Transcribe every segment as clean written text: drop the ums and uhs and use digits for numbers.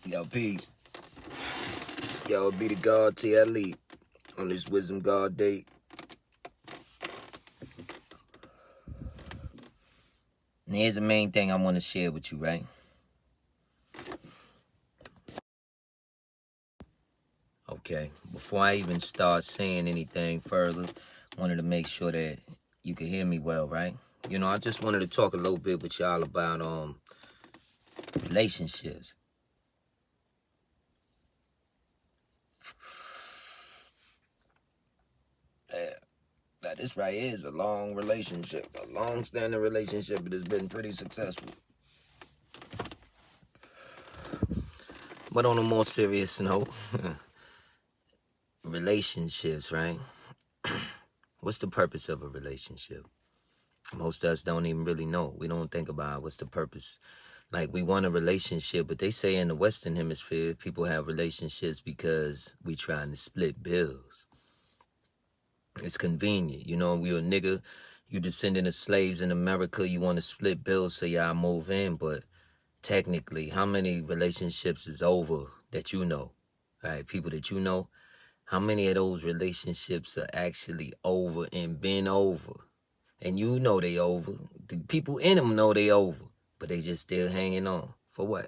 Yo, peace. Yo, be the God TLE on this Wisdom God date. And here's the main thing I want to share with you, right? Okay, before I even start saying anything further, I wanted to make sure that you can hear me well, right? You know, I just wanted to talk a little bit with y'all about relationships. Now, this right here is a long relationship, a long-standing relationship that has been pretty successful. But on a more serious note, relationships, right? What's the purpose of a relationship? Most of us don't even really know. We don't think about what's the purpose. Like, we want a relationship, but they say in the Western Hemisphere, people have relationships because we trying to split bills. It's convenient. You know, you're a nigga, you descendant of slaves in America, you want to split bills so y'all move in, but technically, how many relationships is over that you know? Right? People that you know, how many of those relationships are actually over and been over? And you know they over. The people in them know they over, but they just still hanging on. For what?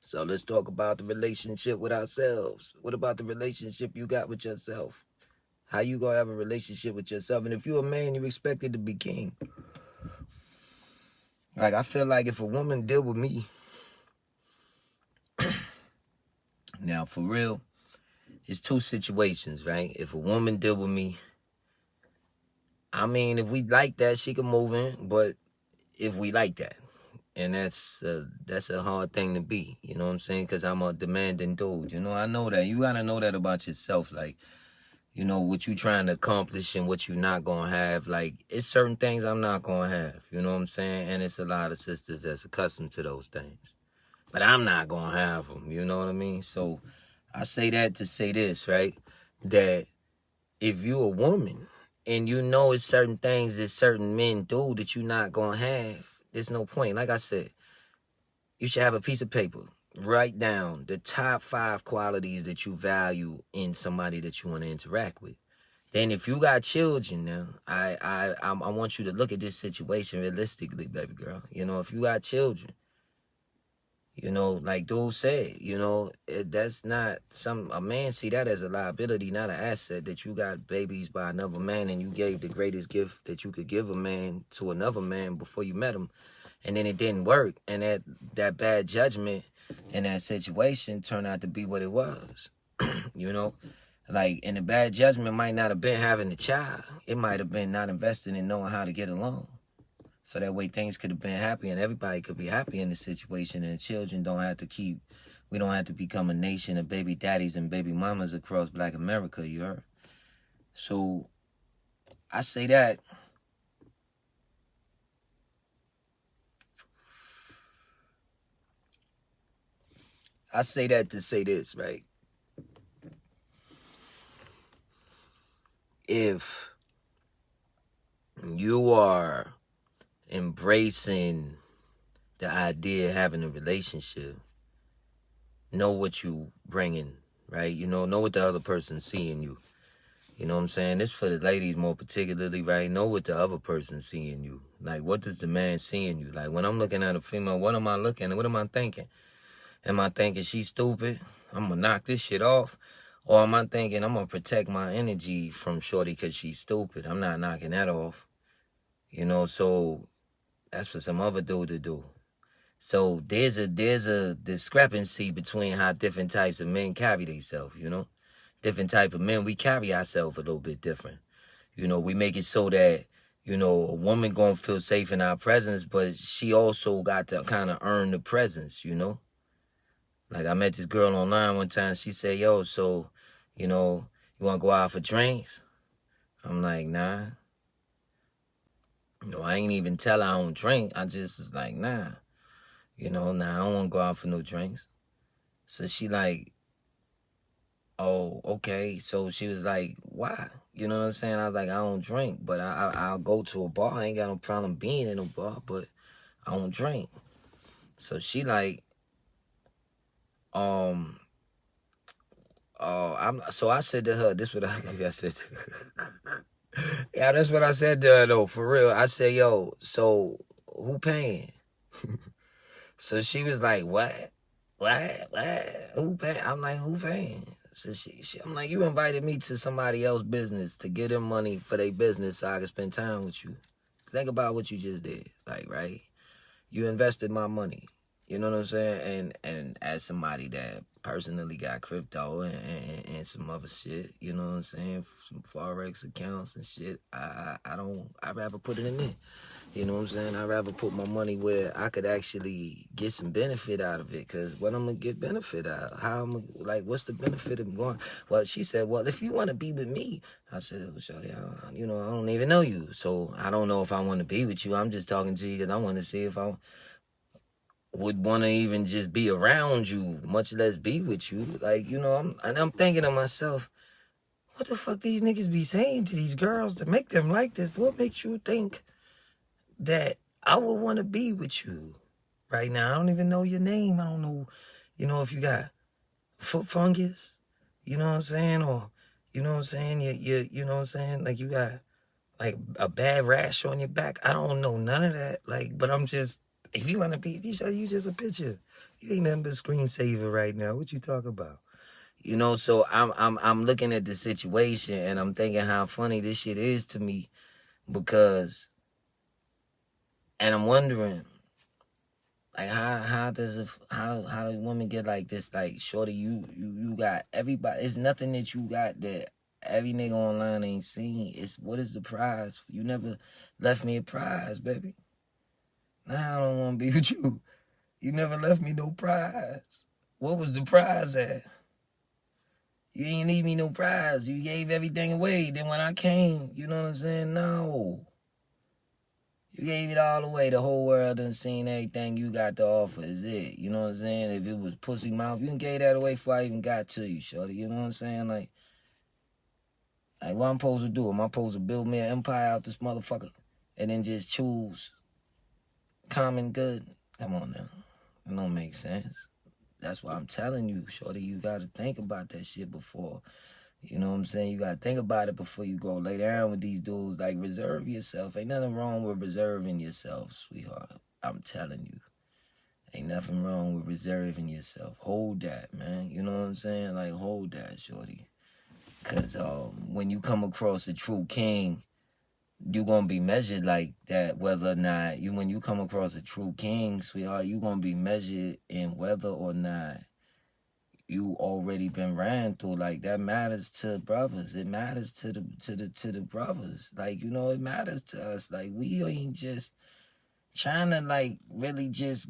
So let's talk about the relationship with ourselves. What about the relationship you got with yourself? How you gonna have a relationship with yourself? And if you're a man, you're expected to be king. Like, I feel like if a woman deal with me, now for real, it's two situations, right? If a woman deal with me, I mean, if we like that, she can move in, but if we like that. And that's a hard thing to be, you know what I'm saying? Because I'm a demanding dude, you know? I know that. You got to know that about yourself, like, you know, what you trying to accomplish and what you not going to have. Like, it's certain things I'm not going to have, you know what I'm saying? And it's a lot of sisters that's accustomed to those things. But I'm not going to have them, you know what I mean? So I say that to say this, right? That if you a woman and you know it's certain things that certain men do that you not going to have, there's no point. Like I said, you should have a piece of paper. Write down the top 5 qualities that you value in somebody that you want to interact with. Then if you got children now, I want you to look at this situation realistically, baby girl. You know, if you got children, you know, like dude said, you know, that's not a man see that as a liability, not an asset, that you got babies by another man and you gave the greatest gift that you could give a man to another man before you met him, and then it didn't work, and that bad judgment in that situation turned out to be what it was. You know, like, and the bad judgment might not have been having a child. It might have been not investing in knowing how to get along. So that way things could have been happy and everybody could be happy in the situation, and the children we don't have to become a nation of baby daddies and baby mamas across Black America, you heard? So I say that to say this, right? If you are embracing the idea of having a relationship, know what you bringing, right? You know what the other person's seeing you. You know what I'm saying? This for the ladies more particularly, right? Know what the other person's seeing you. Like, what does the man seeing you? Like, when I'm looking at a female, what am I looking at? What am I thinking? Am I thinking she's stupid? I'm going to knock this shit off? Or am I thinking I'm going to protect my energy from shorty because she's stupid? I'm not knocking that off. You know, so that's for some other dude to do. So there's a discrepancy between how different types of men carry themselves, you know? Different type of men, we carry ourselves a little bit different. You know, we make it so that, you know, a woman gonna feel safe in our presence, but she also got to kind of earn the presence, you know? Like, I met this girl online one time, she said, yo, so, you know, you wanna go out for drinks? I'm like, nah. You know, I ain't even tell her I don't drink. I just was like, nah. You know, nah, I don't wanna go out for no drinks. So she like, oh, okay. So she was like, why? You know what I'm saying? I was like, I don't drink, but I'll go to a bar. I ain't got no problem being in a bar, but I don't drink. So she like, so I said to her, this what I said to her. Yeah, that's what I said to her though, for real. I said, yo, so who paying? So she was like, what? Who paying? I'm like, who paying? So I'm like, you invited me to somebody else's business to get them money for their business so I can spend time with you. Think about what you just did. Like, right? You invested my money. You know what I'm saying? And as somebody that personally got crypto and some other shit, you know what I'm saying? Some Forex accounts and shit, I'd rather put it in there. You know what I'm saying? I'd rather put my money where I could actually get some benefit out of it. Because what I'm going to get benefit out of? How I'm like, what's the benefit of going? Well, she said, well, if you want to be with me. I said, well, shawty, I don't even know you. So I don't know if I want to be with you. I'm just talking to you because I want to see if I would want to even just be around you, much less be with you. Like, I'm thinking to myself, what the fuck these niggas be saying to these girls to make them like this? What makes you think that I would want to be with you right now? I don't even know your name. I don't know, if you got foot fungus, you know what I'm saying? Or, you know what I'm saying? You know what I'm saying? Like you got like a bad rash on your back. I don't know none of that. Like, but I'm just, if you want to be, you just a picture. You ain't nothing but screensaver right now. What you talk about? So I'm looking at the situation and I'm thinking how funny this shit is to me because, and I'm wondering, like how does women get like this? Like, shorty, you got everybody. It's nothing that you got that every nigga online ain't seen. It's what is the prize? You never left me a prize, baby. Now I don't want to be with you. You never left me no prize. What was the prize at? You ain't leave me no prize. You gave everything away. Then when I came, you know what I'm saying? No. You gave it all away. The whole world done seen everything you got to offer is it. You know what I'm saying? If it was pussy mouth, you done gave that away before I even got to you, shorty. You know what I'm saying? Like what I'm supposed to do? Am I supposed to build me an empire out this motherfucker and then just choose common good? Come on now. It don't make sense. That's why I'm telling you, shorty, you got to think about that shit before. You know what I'm saying? You got to think about it before you go lay down with these dudes. Like, reserve yourself. Ain't nothing wrong with reserving yourself, sweetheart. I'm telling you. Ain't nothing wrong with reserving yourself. Hold that, man. You know what I'm saying? Like, hold that, shorty. Because when you come across a true king, you going to be measured like that, whether or not, when you come across a true king, sweetheart, you going to be measured in whether or not you already been ran through. Like, that matters to brothers. It matters to the brothers. Like, it matters to us. Like, we ain't just trying to like really just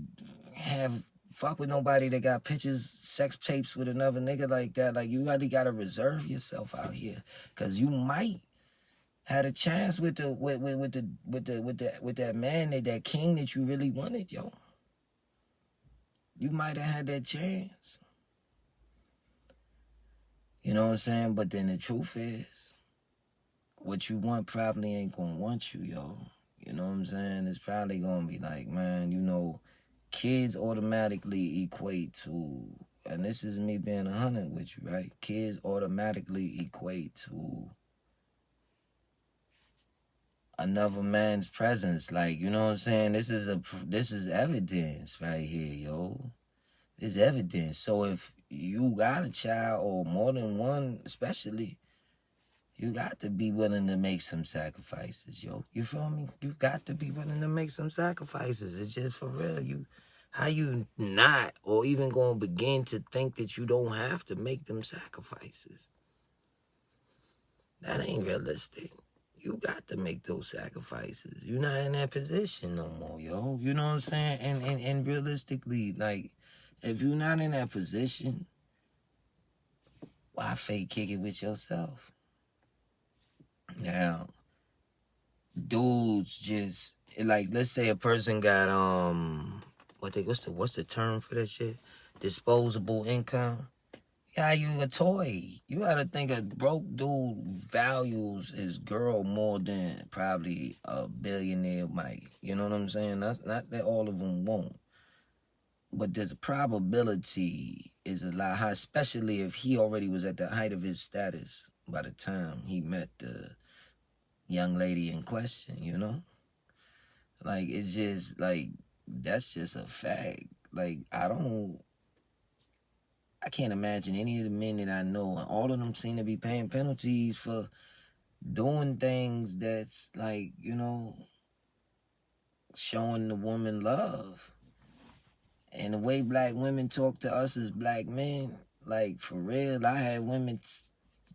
fuck with nobody that got pictures, sex tapes with another nigga like that. Like, you really gotta reserve yourself out here, cause you might had a chance with that man, that king that you really wanted, yo. You might have had that chance. You know what I'm saying? But then the truth is, what you want probably ain't gonna want you, yo. You know what I'm saying? It's probably gonna be like, man, kids automatically equate to, and this is me being 100 with you, right? Kids automatically equate to another man's presence. Like, you know what I'm saying? This is evidence right here, yo. This is evidence. So if you got a child or more than one, especially, you got to be willing to make some sacrifices, yo. You feel me? You got to be willing to make some sacrifices. It's just for real. How you not or even gonna begin to think that you don't have to make them sacrifices? That ain't realistic. You got to make those sacrifices. You're not in that position no more, yo. You know what I'm saying? And realistically, like, if you're not in that position, why fake kick it with yourself? Now, dudes just, like, let's say a person got what's the term for that shit? Disposable income. Yeah, you a toy. You gotta think a broke dude values his girl more than probably a billionaire might. You know what I'm saying? That's not that all of them won't. But there's a probability is a lot high, especially if he already was at the height of his status by the time he met the young lady in question, you know? Like, it's just, like, that's just a fact. Like, I can't imagine any of the men that I know, and all of them seem to be paying penalties for doing things that's, like, you know, showing the woman love. And the way black women talk to us as black men, like, for real, I had women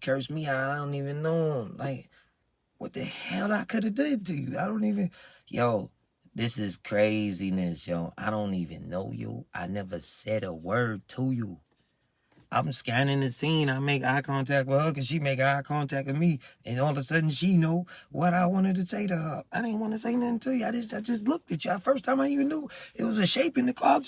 curse me out. I don't even know them. Like, what the hell I could have did to you? I don't even, yo, this is craziness, yo. I don't even know you. I never said a word to you. I'm scanning the scene. I make eye contact with her because she make eye contact with me. And all of a sudden she know what I wanted to say to her. I didn't want to say nothing to you. I just looked at you. First time I even knew it was a shape in the car.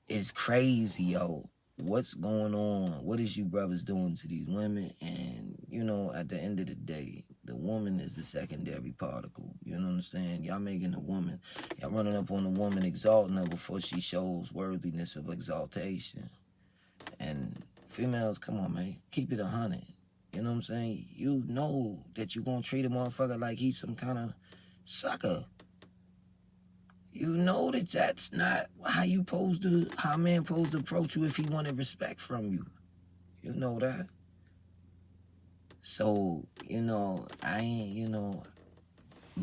It's crazy, yo. What's going on? What is you brothers doing to these women? And, you know, at the end of the day, the woman is the secondary particle. You know what I'm saying? Y'all making the woman, y'all running up on the woman, exalting her before she shows worthiness of exaltation. And females, come on, man. Keep it 100. You know what I'm saying? You know that you're going to treat a motherfucker like he's some kind of sucker. You know that that's not how a man supposed to approach you if he wanted respect from you. You know that. So, you know, I ain't, you know,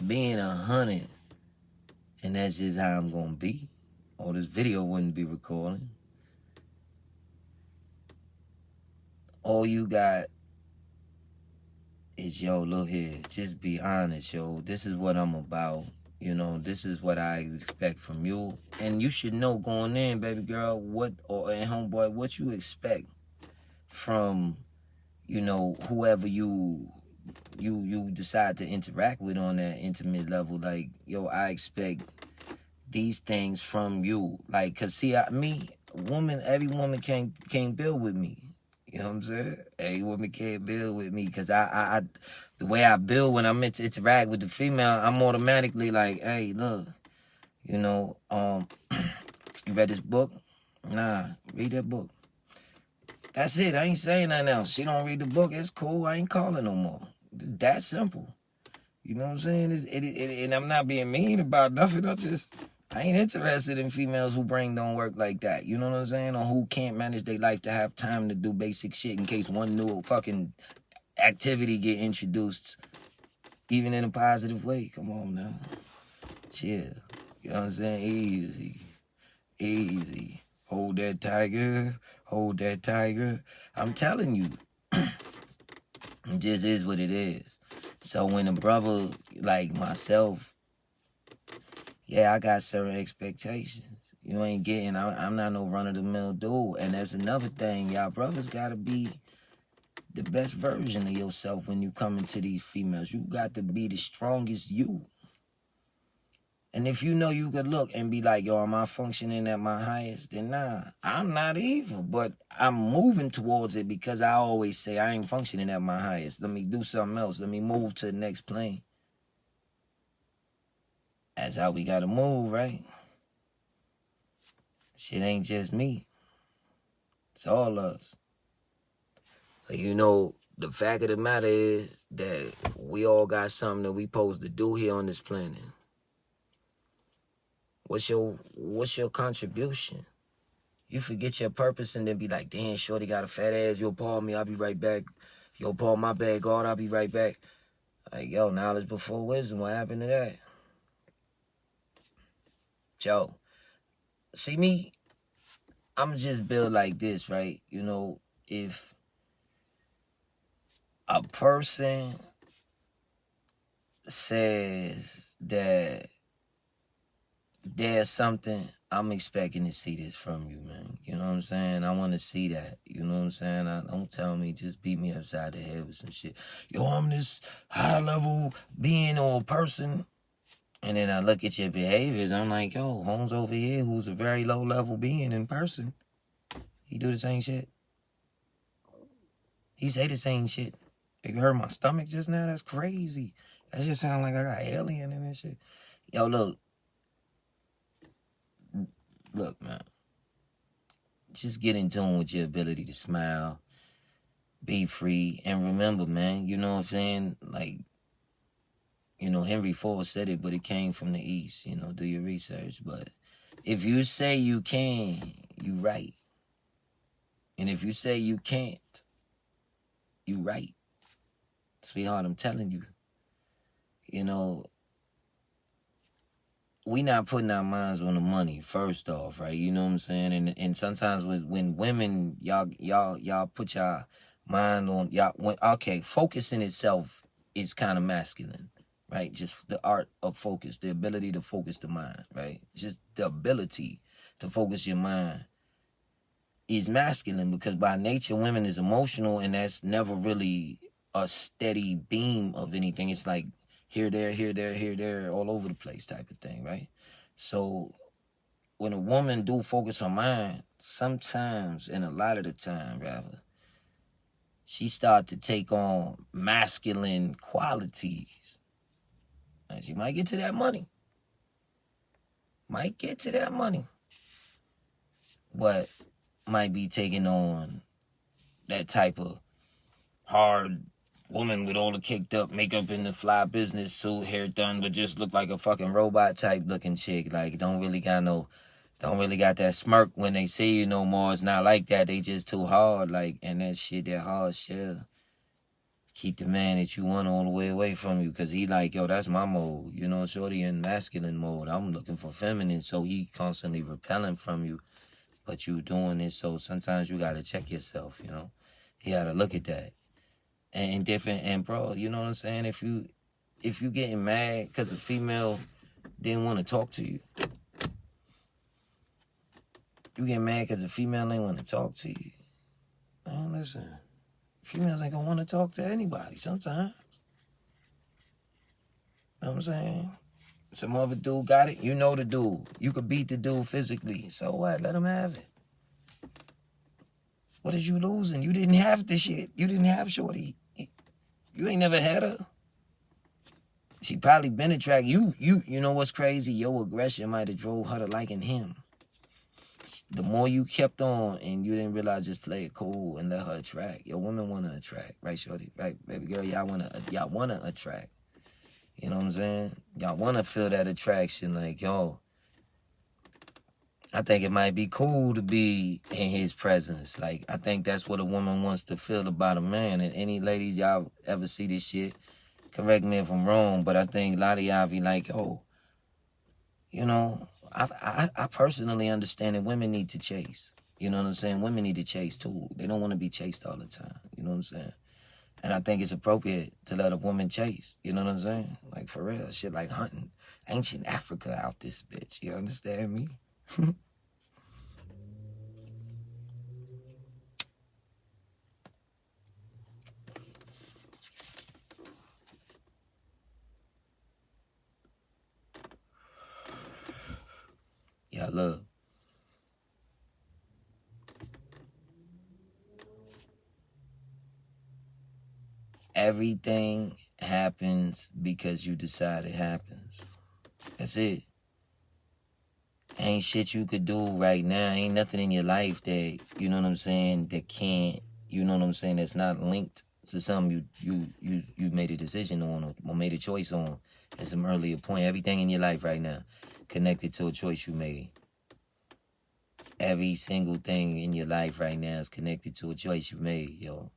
being 100, and that's just how I'm going to be, or this video wouldn't be recording. All you got is, yo, look here, just be honest, yo. This is what I'm about. You know, this is what I expect from you. And you should know going in, baby girl, and homeboy, what you expect from, you know, whoever you decide to interact with on that intimate level. Like, yo, I expect these things from you. Like, cause see, every woman can't build with me. You know what I'm saying? Every woman can't build with me, cause I the way I build when I'm meant to interact with the female, I'm automatically like, hey, look, you know, you read this book? Nah, read that book. That's it. I ain't saying nothing else. She don't read the book. It's cool. I ain't calling no more. That simple. You know what I'm saying? And I'm not being mean about nothing. I ain't interested in females who brain don't work like that. You know what I'm saying? Or who can't manage their life to have time to do basic shit in case one new fucking activity get introduced, even in a positive way. Come on now. Chill. You know what I'm saying? Easy. Easy. Hold that tiger. Hold that tiger. I'm telling you. It just is what it is. So when a brother like myself, yeah, I got certain expectations. You ain't getting, I'm not no run-of-the-mill dude. And that's another thing, y'all brothers gotta be the best version of yourself when you come into these females. You got to be the strongest you. And if you know you could look and be like, yo, am I functioning at my highest? Then nah, I'm not evil, but I'm moving towards it because I always say I ain't functioning at my highest. Let me do something else. Let me move to the next plane. That's how we gotta move, right? Shit ain't just me. It's all us. Like, you know, the fact of the matter is that we all got something that we supposed to do here on this planet. What's your contribution? You forget your purpose and then be like, damn, shorty got a fat ass. Yo, Paul me, I'll be right back. Yo, Paul, my bad, God, I'll be right back. Like, yo, knowledge before wisdom. What happened to that? Joe, see me, I'm just built like this, right? You know, if a person says that there's something, I'm expecting to see this from you, man. You know what I'm saying? I want to see that. You know what I'm saying? Don't tell me, just beat me upside the head with some shit. Yo, I'm this high level being or person. And then I look at your behaviors. I'm like, yo, Holmes over here, who's a very low level being in person, he do the same shit. He say the same shit. You heard my stomach just now? That's crazy. That just sound like I got alien in this shit. Yo, look, man. Just get in tune with your ability to smile, be free, and remember, man, you know what I'm saying? Like, you know, Henry Ford said it, but it came from the East. You know, do your research. But if you say you can, you right. And if you say you can't, you right. Sweetheart, I'm telling you. You know, we not putting our minds on the money, first off, right? You know what I'm saying? And sometimes when women, y'all put your mind on, okay, focus in itself is kind of masculine, right? Just the art of focus, the ability to focus the mind, right? Just the ability to focus your mind is masculine, because by nature, women is emotional, and that's never really a steady beam of anything. It's like here, there, all over the place type of thing, right? So when a woman do focus her mind, sometimes, and a lot of the time, rather, she start to take on masculine qualities. And she might get to that money. But might be taking on that type of hard woman with all the kicked up makeup in the fly business suit, hair done, but just look like a fucking robot type looking chick. Like, don't really got that smirk when they see you no more. It's not like that. They just too hard. Like, and that shit, that hard shell, keep the man that you want all the way away from you, because he like, yo, that's my mode. You know, shorty in masculine mode. I'm looking for feminine, so he constantly repelling from you, but you doing this. So sometimes you got to check yourself, you know. You got to look at that. And different, and bro, you know what I'm saying? If you getting mad because a female didn't want to talk to you, you get mad because a female ain't want to talk to you. Man, listen, females ain't gonna want to talk to anybody sometimes. You know what I'm saying? Some other dude got it. You know the dude. You could beat the dude physically. So what? Let him have it. What is you losing? You didn't have the shit. You didn't have shorty. You ain't never had her. She probably been attracted. You know what's crazy? Your aggression might have drove her to liking him. The more you kept on and you didn't realize, just play it cool and let her attract. Your women want to attract, right, shorty? Right, baby girl? Y'all wanna attract. You know what I'm saying? Y'all want to feel that attraction. Like, yo, I think it might be cool to be in his presence. Like, I think that's what a woman wants to feel about a man. And any ladies, y'all ever see this shit, correct me if I'm wrong, but I think a lot of y'all be like, oh, you know, I personally understand that women need to chase. You know what I'm saying? Women need to chase too. They don't want to be chased all the time. You know what I'm saying? And I think it's appropriate to let a woman chase. You know what I'm saying? Like, for real. Shit like hunting. Ancient Africa out this bitch. You understand me? Yeah, look. Everything happens because you decide it happens. That's it. Ain't shit you could do right now. Ain't nothing in your life that, you know what I'm saying, that can't, you know what I'm saying, that's not linked to something you made a decision on or made a choice on at some earlier point. Everything in your life right now connected to a choice you made. Every single thing in your life right now is connected to a choice you made, yo.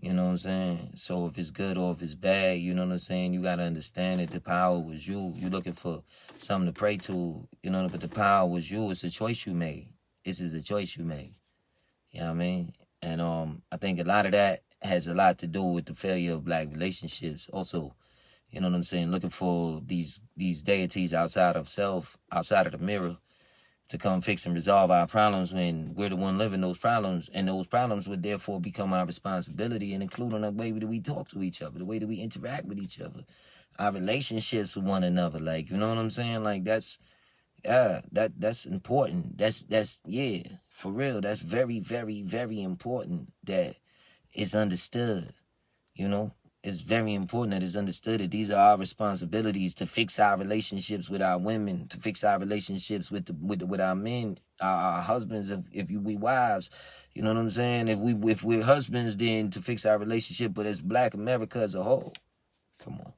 You know what I'm saying? So if it's good or if it's bad, you know what I'm saying? You got to understand that the power was you. You're looking for something to pray to, you know, but the power was you. It's a choice you made. This is a choice you made. You know what I mean? And I think a lot of that has a lot to do with the failure of black relationships. Also, you know what I'm saying? Looking for these deities outside of self, outside of the mirror, to come fix and resolve our problems when we're the one living those problems, and those problems would therefore become our responsibility, and including the way that we talk to each other, the way that we interact with each other, our relationships with one another. Like, you know what I'm saying? Like, that's, Yeah, that's important. That's yeah, for real. That's very, very, very important that it's understood. You know, it's very important that it's understood that these are our responsibilities to fix our relationships with our women, to fix our relationships with our men, our husbands. If we wives, you know what I'm saying. If we're husbands, then to fix our relationship. But as Black America as a whole, come on,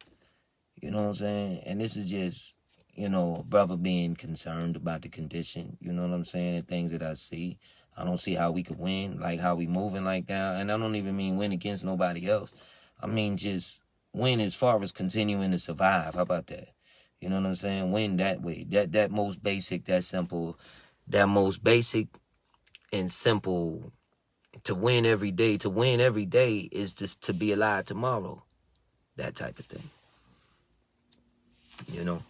you know what I'm saying. And this is just, you know, a brother being concerned about the condition. You know what I'm saying. And things that I see. I don't see how we could win, like how we moving like that. And I don't even mean win against nobody else. I mean just win as far as continuing to survive. How about that? You know what I'm saying? Win that way. That most basic, that simple, that most basic and simple to win every day. To win every day is just to be alive tomorrow. That type of thing. You know?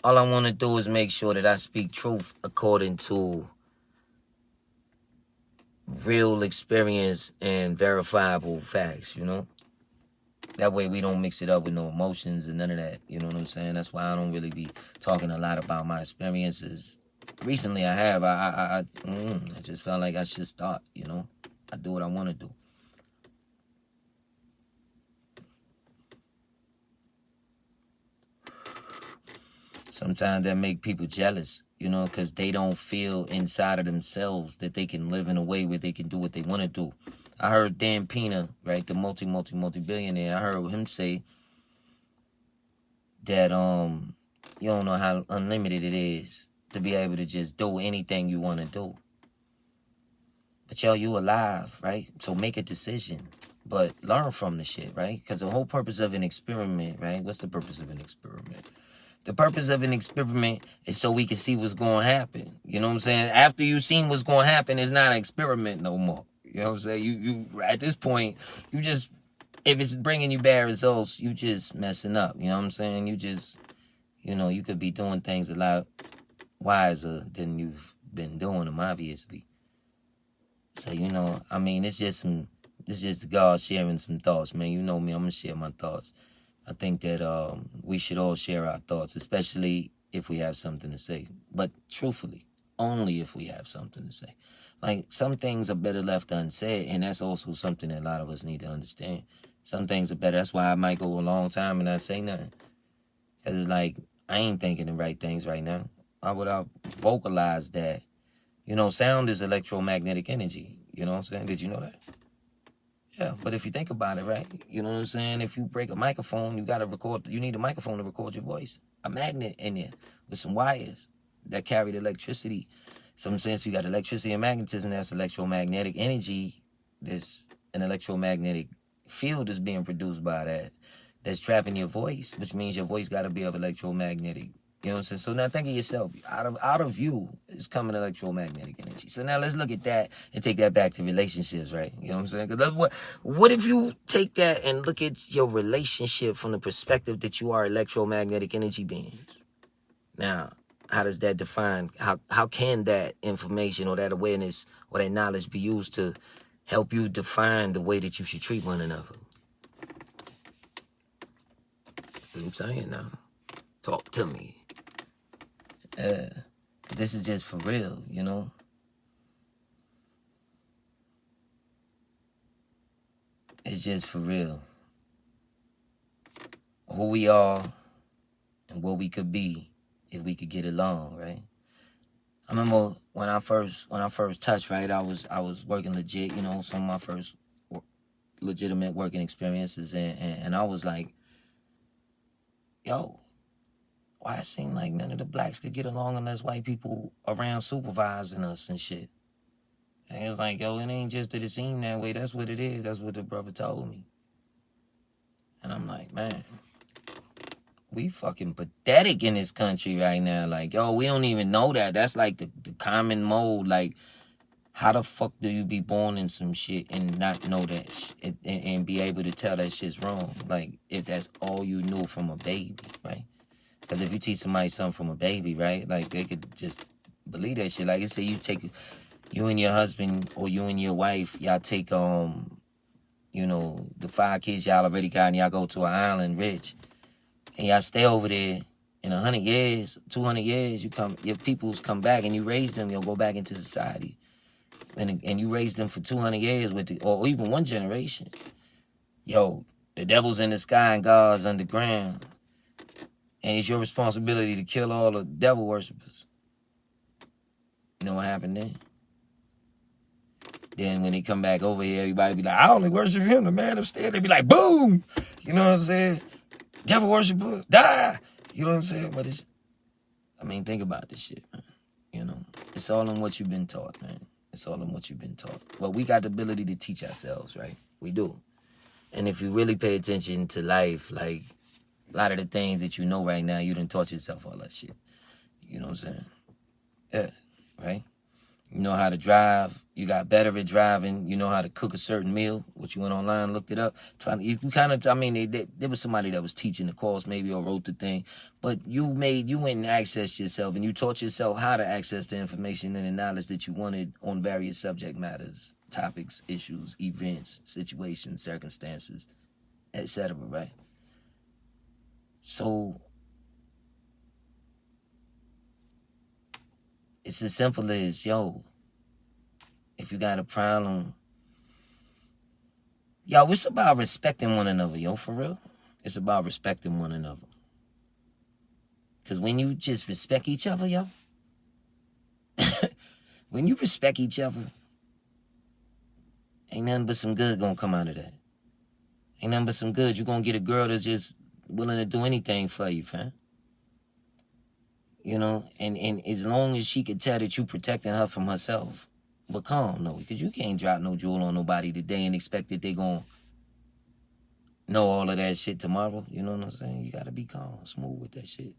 All I want to do is make sure that I speak truth according to real experience and verifiable facts, you know? That way we don't mix it up with no emotions and none of that, you know what I'm saying? That's why I don't really be talking a lot about my experiences. Recently I have. I just felt like I should start, you know? I do what I want to do. Sometimes that make people jealous, you know, because they don't feel inside of themselves that they can live in a way where they can do what they want to do. I heard Dan Pena, right, the multi-billionaire, I heard him say that you don't know how unlimited it is to be able to just do anything you want to do. But yo, you alive, right? So make a decision. But learn from the shit, right? Because the whole purpose of an experiment, right? What's the purpose of an experiment? The purpose of an experiment is so we can see what's going to happen. You know what I'm saying? After you've seen what's going to happen, it's not an experiment no more. You know what I'm saying? You at this point, you just, if it's bringing you bad results, you just messing up. You know what I'm saying? You just, you know, you could be doing things a lot wiser than you've been doing them, obviously. So, you know, I mean, it's just God sharing some thoughts, man. You know me, I'm going to share my thoughts. I think that we should all share our thoughts, especially if we have something to say. But truthfully, only if we have something to say. Like, some things are better left unsaid, and that's also something that a lot of us need to understand. Some things are better. That's why I might go a long time and not say nothing. Because it's like, I ain't thinking the right things right now. Why would I vocalize that? You know, sound is electromagnetic energy. You know what I'm saying? Did you know that? Yeah, but if you think about it, right? You know what I'm saying? If you break a microphone, you need a microphone to record your voice. A magnet in there with some wires that carry the electricity. So in sense, you got electricity and magnetism, that's electromagnetic energy. There's an electromagnetic field that's being produced by that's trapping your voice, which means your voice got to be of electromagnetic. You know what I'm saying? So now think of yourself. Out of you is coming electromagnetic energy. So now let's look at that and take that back to relationships, right? You know what I'm saying? Because what if you take that and look at your relationship from the perspective that you are electromagnetic energy beings? Now, how does that define? How can that information or that awareness or that knowledge be used to help you define the way that you should treat one another? You know what I'm saying now? Talk to me. This is just for real, you know? It's just for real. Who we are and what we could be if we could get along, right? I remember when I first touched, right, I was working legit, you know, some of my first legitimate working experiences, and I was like, yo, why it seem like none of the blacks could get along unless white people around supervising us and shit? And it's like, yo, it ain't just that it seemed that way. That's what it is. That's what the brother told me. And I'm like, man, we fucking pathetic in this country right now. Like, yo, we don't even know that. That's like the common mode. Like, how the fuck do you be born in some shit and not know that and be able to tell that shit's wrong? Like, if that's all you knew from a baby, right? Because if you teach somebody something from a baby, right, like, they could just believe that shit. Like I say, you and your husband or you and your wife, y'all take, you know, the 5 kids y'all already got and y'all go to an island rich and y'all stay over there In 100 years, 200 years, your peoples come back and you raise them, you'll go back into society. And you raise them for 200 years or even one generation. Yo, the devil's in the sky and God's underground. And it's your responsibility to kill all the devil worshippers. You know what happened then? Then when they come back over here, everybody be like, I only worship him, the man upstairs. They be like, boom! You know what I'm saying? Devil worshiper, die! You know what I'm saying? But think about this shit, man. You know, it's all in what you've been taught, man. It's all in what you've been taught. Well, we got the ability to teach ourselves, right? We do. And if you really pay attention to life, like a lot of the things that you know right now, you done taught yourself all that shit. You know what I'm saying? Yeah, right? You know how to drive. You got better at driving. You know how to cook a certain meal, which you went online, looked it up. You kind of, there was somebody that was teaching the course maybe or wrote the thing. But you went and accessed yourself and you taught yourself how to access the information and the knowledge that you wanted on various subject matters, topics, issues, events, situations, circumstances, etc., right? So it's as simple as, yo, if you got a problem, yo, it's about respecting one another, yo, for real. It's about respecting one another. Because when you just respect each other, yo, when you respect each other, ain't nothing but some good gonna come out of that. Ain't nothing but some good. You're gonna get a girl that's just willing to do anything for you, fam. You know, and as long as she can tell that you protecting her from herself, but calm, no, because you can't drop no jewel on nobody today and expect that they gonna know all of that shit tomorrow. You know what I'm saying? You gotta be calm, smooth with that shit.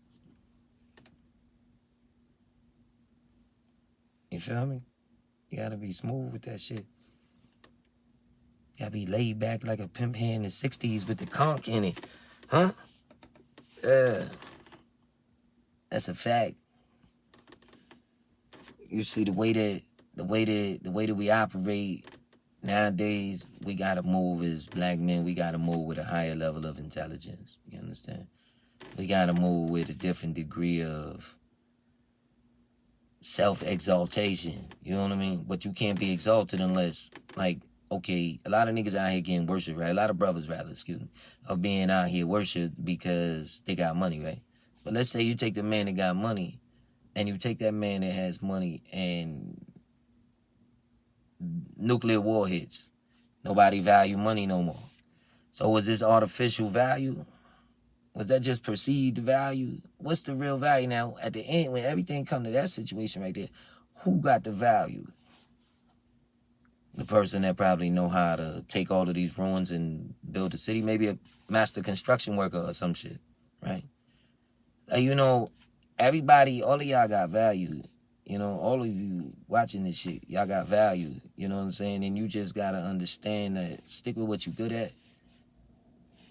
You feel me? You gotta be smooth with that shit. You gotta be laid back like a pimp here in the 60s with the conch in it. Huh? That's a fact. You see the way that we operate nowadays, we gotta move as black men, we gotta move with a higher level of intelligence. You understand? We gotta move with a different degree of self-exaltation. You know what I mean? But you can't be exalted unless, like, okay, a lot of niggas out here getting worshiped, right? A lot of brothers, rather, are being out here worshiped because they got money, right? But let's say you take the man that got money and you take that man that has money and nuclear war hits. Nobody value money no more. So was this artificial value? Was that just perceived value? What's the real value now? At the end, when everything comes to that situation right there, who got the value? The person that probably know how to take all of these ruins and build a city, maybe a master construction worker or some shit, right? You know, everybody, all of y'all got value. You know, all of you watching this shit, y'all got value. You know what I'm saying? And you just got to understand that, stick with what you're good at,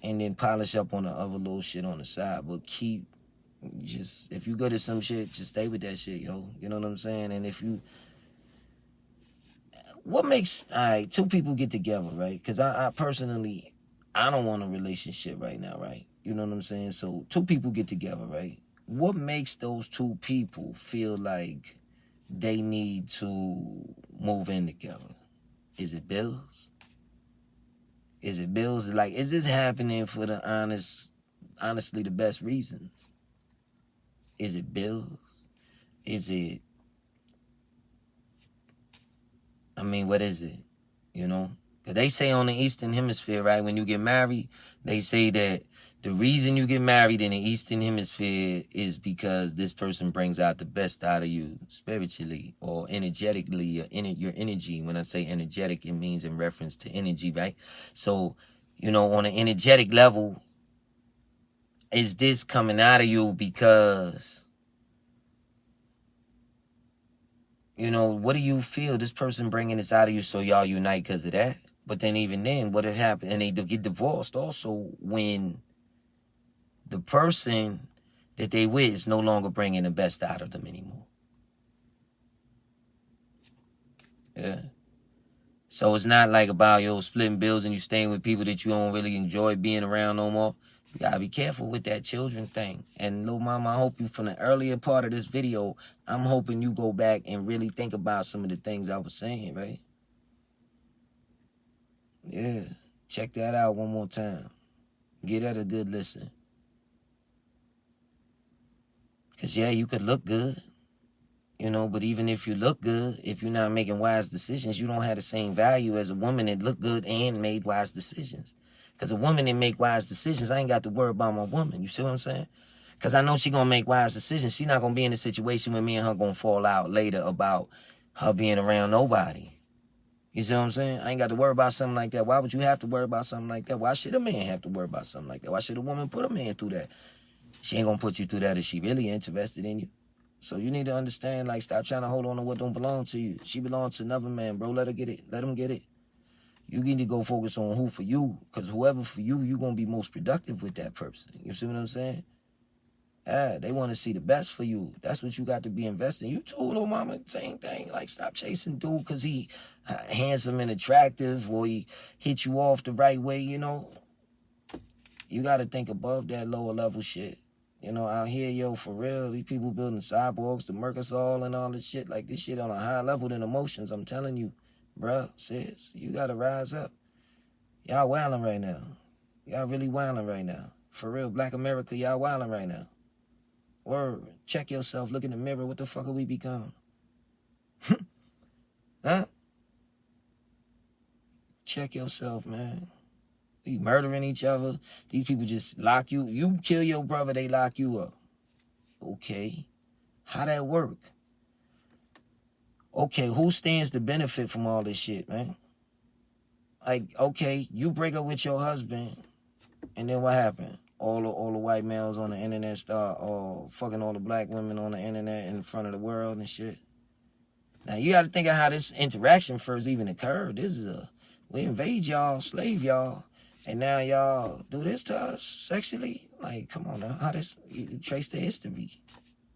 and then polish up on the other little shit on the side. But if you good at some shit, just stay with that shit, yo. You know what I'm saying? And what makes, two people get together, right? Because I personally, I don't want a relationship right now, right? You know what I'm saying? So two people get together, right? What makes those two people feel like they need to move in together? Is it bills? Is it bills? Like, is this happening for the honestly the best reasons? Is it bills? Is it, what is it? You know? Because they say on the Eastern Hemisphere, right, when you get married, they say that the reason you get married in the Eastern Hemisphere is because this person brings out the best out of you spiritually or energetically, or your energy. When I say energetic, it means in reference to energy, right? So, you know, on an energetic level, is this coming out of you because, you know, what do you feel? This person bringing this out of you so y'all unite because of that? But then even then, what had happened? And they get divorced also when the person that they with is no longer bringing the best out of them anymore. Yeah. So it's not like about, splitting bills and you staying with people that you don't really enjoy being around no more. You gotta be careful with that children thing. And Lil Mama, I hope you, from the earlier part of this video, I'm hoping you go back and really think about some of the things I was saying, right? Yeah, check that out one more time. Get that a good listen. Because, yeah, you could look good, you know, but even if you look good, if you're not making wise decisions, you don't have the same value as a woman that looked good and made wise decisions. Because a woman that make wise decisions, I ain't got to worry about my woman. You see what I'm saying? Because I know she going to make wise decisions. She not going to be in a situation where me and her going to fall out later about her being around nobody. You see what I'm saying? I ain't got to worry about something like that. Why would you have to worry about something like that? Why should a man have to worry about something like that? Why should a woman put a man through that? She ain't going to put you through that if she really interested in you. So you need to understand, like, stop trying to hold on to what don't belong to you. She belongs to another man, bro. Let her get it. Let him get it. You need to go focus on who for you, because whoever for you, you're going to be most productive with that person. You see what I'm saying? They want to see the best for you. That's what you got to be investing. You told Lil Mama the same thing. Like, stop chasing dude because he handsome and attractive, or he hit you off the right way, you know. You got to think above that lower level shit. You know, out here, yo, for real, these people building cyborgs, the Mercosol and all this shit, like this shit on a higher level than emotions. I'm telling you, bruh, sis, you got to rise up. Y'all wilding right now. Y'all really wilding right now. For real, Black America, y'all wilding right now. Word. Check yourself. Look in the mirror. What the fuck have we become? Huh? Check yourself, man. We murdering each other. These people just lock you. You kill your brother, they lock you up. Okay. How that work? Okay, who stands to benefit from all this shit, man? Like, okay, you break up with your husband, and then what happened? All the white males on the internet start fucking all the black women on the internet in front of the world and shit. Now, you got to think of how this interaction first even occurred. We invade y'all, slave y'all, and now y'all do this to us sexually? Like, come on now. How this, you trace the history.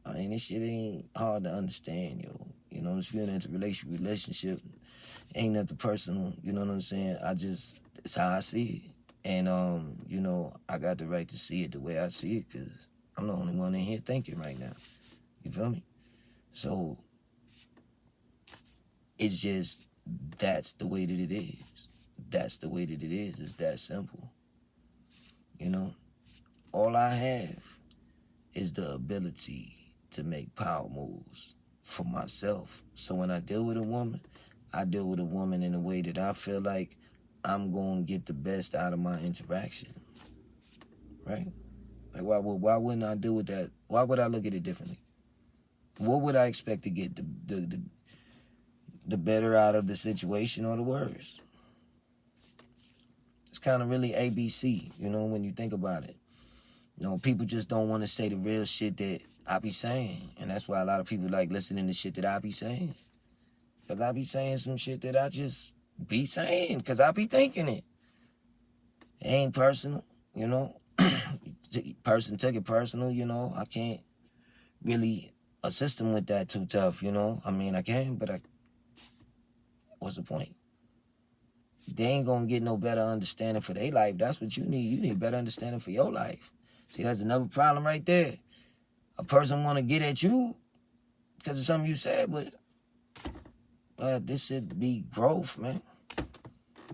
I mean, this shit ain't hard to understand, yo. You know, if you're in a relationship, ain't nothing personal, you know what I'm saying? It's how I see it. And, you know, I got the right to see it the way I see it, because I'm the only one in here thinking right now. You feel me? So, it's just, that's the way that it is. That's the way that it is. It's that simple. You know? All I have is the ability to make power moves for myself. So when I deal with a woman, I deal with a woman in a way that I feel like I'm going to get the best out of my interaction. Right? Like, why wouldn't I deal with that? Why would I look at it differently? What would I expect to get the better out of the situation or the worse? It's kind of really ABC, you know, when you think about it. You know, people just don't want to say the real shit that I be saying. And that's why a lot of people like listening to shit that I be saying. Because I be saying some shit that I just be saying. Because I be thinking it. It ain't personal, you know. Person took it personal, you know. I can't really assist them with that too tough, you know. I mean, I can, but what's the point? They ain't going to get no better understanding for their life. That's what you need. You need better understanding for your life. See, that's another problem right there. A person want to get at you because of something you said, but this should be growth, man.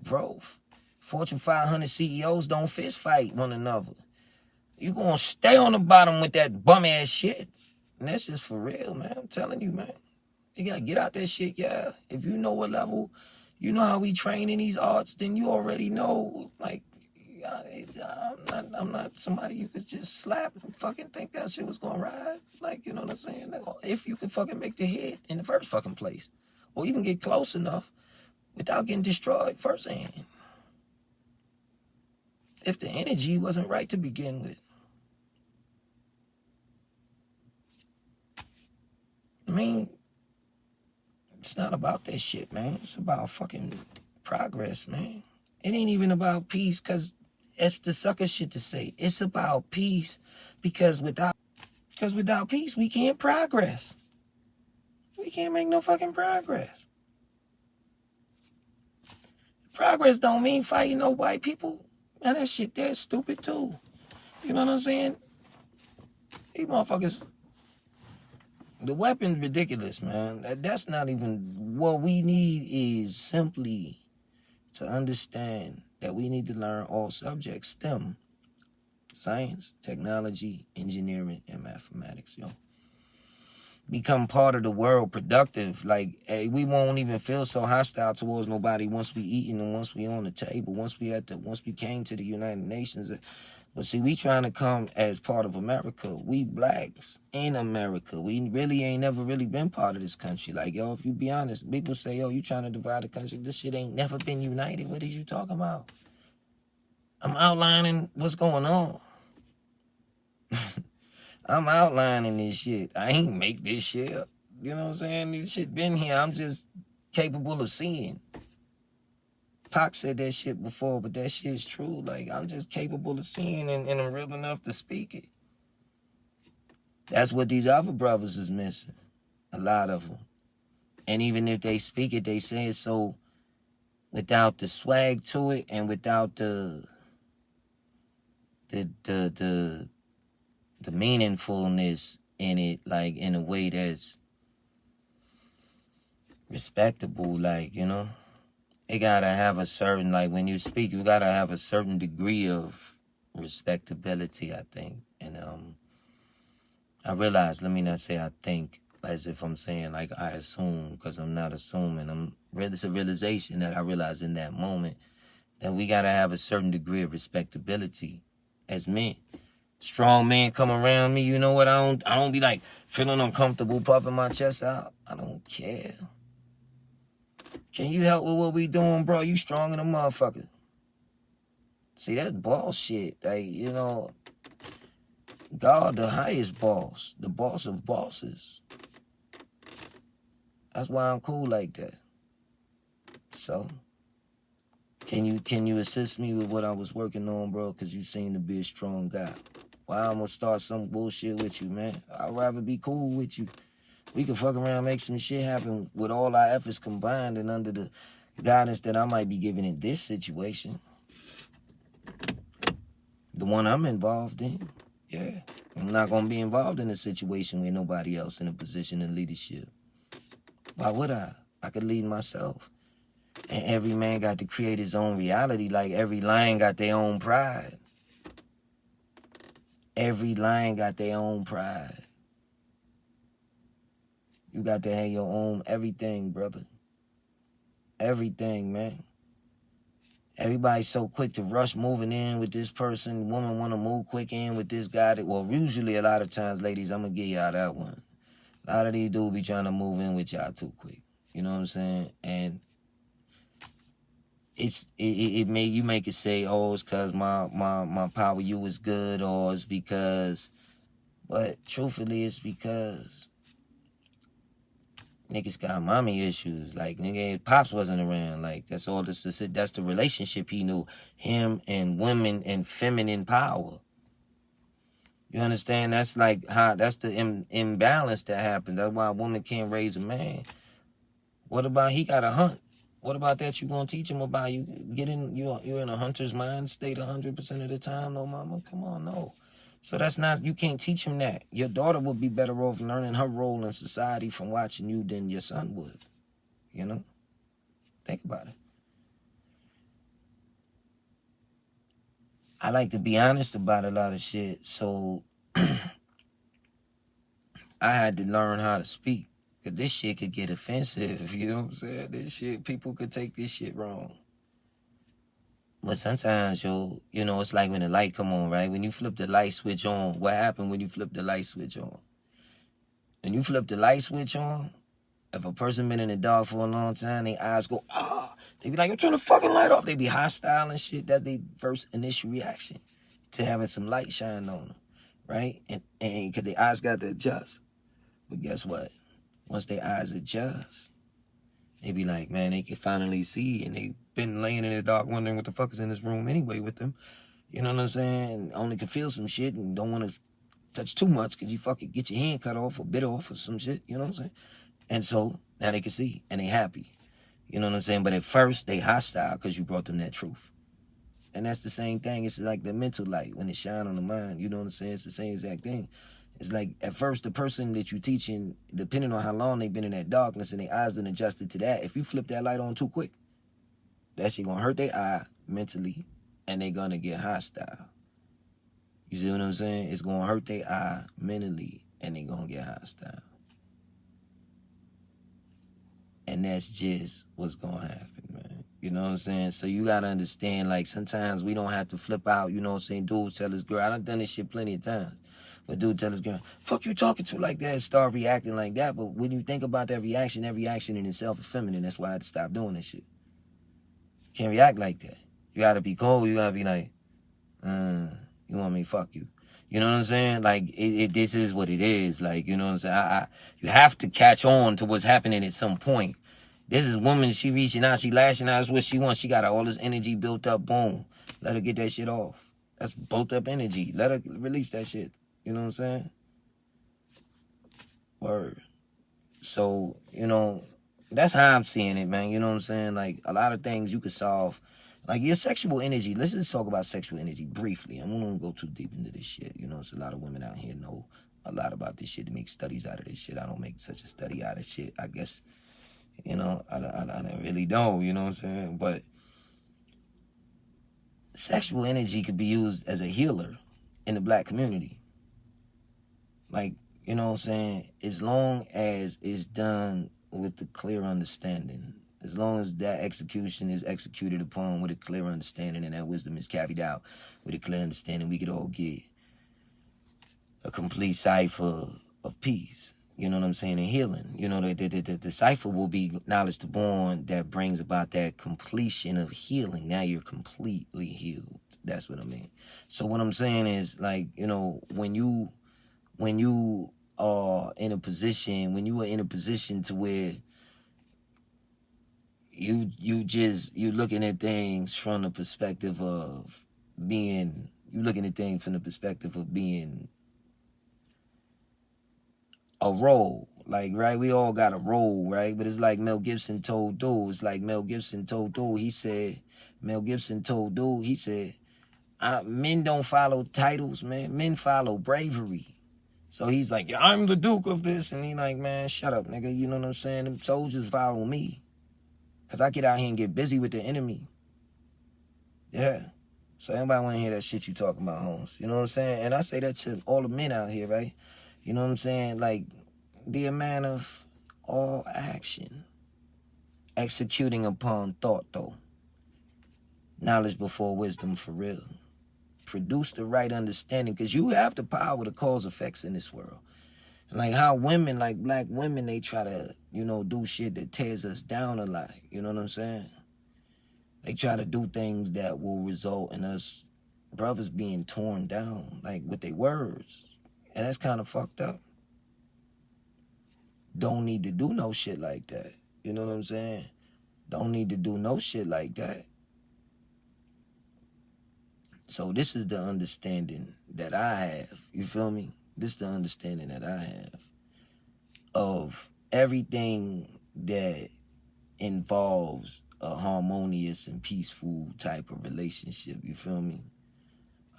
Growth. Fortune 500 CEOs don't fist fight one another. You gonna stay on the bottom with that bum ass shit. And that's just for real, man. I'm telling you, man. You gotta get out that shit, yeah. If you know what level, you know how we train in these arts, then you already know, like, I'm not somebody you could just slap and fucking think that shit was gonna ride. Like, you know what I'm saying? Like, if you could fucking make the hit in the first fucking place. Or even get close enough without getting destroyed firsthand. If the energy wasn't right to begin with. I mean, it's not about that shit, man. It's about fucking progress, man. It ain't even about peace, because it's the sucker shit to say. It's about peace, because without peace, we can't progress. We can't make no fucking progress. Progress don't mean fighting no white people. Man, that shit there is stupid too. You know what I'm saying? These motherfuckers, the weapon's ridiculous, man. That's not even, what we need is simply to understand that we need to learn all subjects, STEM, science, technology, engineering, and mathematics, yo. Become part of the world, productive. Like, hey, we won't even feel so hostile towards nobody once we eating and once we on the table, once we came to the United Nations. But see, we trying to come as part of America. We blacks in America. We really ain't never really been part of this country. Like, yo, if you be honest, people say, yo, you trying to divide the country. This shit ain't never been united. What is you talking about? I'm outlining what's going on. I'm outlining this shit. I ain't make this shit up. You know what I'm saying? This shit been here. I'm just capable of seeing. Pac said that shit before, but that shit's true. Like, I'm just capable of seeing and I'm real enough to speak it. That's what these other brothers is missing. A lot of them. And even if they speak it, they say it so without the swag to it and without the meaningfulness in it, like in a way that's respectable, like, you know. It gotta have a certain, like, when you speak, you gotta have a certain degree of respectability, I think. And I realize, let me not say I think as if I'm saying like I assume, because I'm not assuming. It's a realization that I realize in that moment that we gotta have a certain degree of respectability as men. Strong men come around me, you know what? I don't be like feeling uncomfortable, puffing my chest out. I don't care. Can you help with what we doing, bro? You strong in a motherfucker. See, that's boss shit. Like, you know, God, the highest boss, the boss of bosses. That's why I'm cool like that. So, can you assist me with what I was working on, bro? Because you seem to be a strong guy. Why I'm gonna start some bullshit with you, man? I'd rather be cool with you. We can fuck around and make some shit happen with all our efforts combined and under the guidance that I might be giving in this situation. The one I'm involved in. Yeah. I'm not going to be involved in a situation with nobody else in a position of leadership. Why would I? I could lead myself. And every man got to create his own reality. Like every lion got their own pride. Every lion got their own pride. You got to have your own everything, brother. Everything, man. Everybody's so quick to rush moving in with this person. Women want to move quick in with this guy. Well, usually a lot of times, ladies, I'm going to give y'all that one. A lot of these dudes be trying to move in with y'all too quick. You know what I'm saying? And you make it say, oh, it's because my power you is good, or it's because, but truthfully, it's because niggas got mommy issues. Like, nigga, Pops wasn't around. Like, that's all this is. That's the relationship he knew. Him and women and feminine power. You understand? That's like how, that's the imbalance that happens. That's why a woman can't raise a man. What about he got to hunt? What about that you gonna teach him about? You're in a hunter's mind state 100% of the time? No, mama, come on, no. So that's not, you can't teach him that. Your daughter would be better off learning her role in society from watching you than your son would. You know? Think about it. I like to be honest about a lot of shit, so I had to learn how to speak. Because this shit could get offensive, you know what I'm saying? This shit, people could take this shit wrong. But sometimes, you know, it's like when the light come on, right? When you flip the light switch on, what happened when you flip the light switch on? When you flip the light switch on, if a person been in the dark for a long time, their eyes go, they be like, I'm turn the fucking light off. They be hostile and shit. That's their first initial reaction to having some light shine on them, right? And because their eyes got to adjust. But guess what? Once their eyes adjust, they be like, man, they can finally see, and they been laying in the dark wondering what the fuck is in this room anyway with them. You know what I'm saying? And only can feel some shit and don't want to touch too much because you fucking get your hand cut off or bit off or some shit. You know what I'm saying? And so now they can see and they happy. You know what I'm saying? But at first they hostile because you brought them that truth. And that's the same thing. It's like the mental light when it shine on the mind. You know what I'm saying? It's the same exact thing. It's like at first the person that you teaching, depending on how long they've been in that darkness and their eyes done adjusted to that, if you flip that light on too quick, that shit gonna hurt their eye mentally and they gonna get hostile. You see what I'm saying? It's gonna hurt their eye mentally and they gonna get hostile. And that's just what's gonna happen, man. You know what I'm saying? So you gotta understand, like, sometimes we don't have to flip out, you know what I'm saying? Dude tell his girl, I done done this shit plenty of times. But dude tell his girl, fuck you talking to like that, and start reacting like that. But when you think about that reaction in itself is feminine. That's why I had to stop doing this shit. Can't react like that. You gotta be cold. You gotta be like, you want me to fuck you. You know what I'm saying? Like, this is what it is. Like, you know what I'm saying? You have to catch on to what's happening at some point. This is woman, she reaching out, she lashing out, that's what she wants. She got all this energy built up, boom. Let her get that shit off. That's built up energy. Let her release that shit. You know what I'm saying? Word. So, you know, that's how I'm seeing it, man. You know what I'm saying? Like, a lot of things you could solve. Like, your sexual energy, let's just talk about sexual energy briefly. I'm not going to go too deep into this shit. You know, it's a lot of women out here know a lot about this shit to make studies out of this shit. I don't make such a study out of shit. I guess, you know, I really don't, you know what I'm saying? But sexual energy could be used as a healer in the black community. Like, you know what I'm saying? As long as it's done with the clear understanding, as long as that execution is executed upon with a clear understanding and that wisdom is carried out with a clear understanding, we could all get a complete cipher of peace. You know what I'm saying? And healing. You know, the cipher will be knowledge to born that brings about that completion of healing. Now you're completely healed. That's what I mean. So what I'm saying is, like, you know, when you are in a position, to where you're looking at things from the perspective of being a role. Like, right, we all got a role, right? But it's like Mel Gibson told dude, he said, men don't follow titles, man. Men follow bravery. So he's like, yeah, I'm the Duke of this. And he like, man, shut up, nigga. You know what I'm saying? Them soldiers follow me. Because I get out here and get busy with the enemy. Yeah. So anybody want to hear that shit you talking about, Holmes? You know what I'm saying? And I say that to all the men out here, right? You know what I'm saying? Like, be a man of all action. Executing upon thought, though. Knowledge before wisdom, for real. Produce the right understanding, because you have the power to cause effects in this world. Like how women, like black women, they try to, you know, do shit that tears us down a lot. You know what I'm saying? They try to do things that will result in us brothers being torn down, like with their words. And that's kind of fucked up. Don't need to do no shit like that. You know what I'm saying? Don't need to do no shit like that. So this is the understanding that I have. You feel me? This is the understanding that I have of everything that involves a harmonious and peaceful type of relationship. You feel me?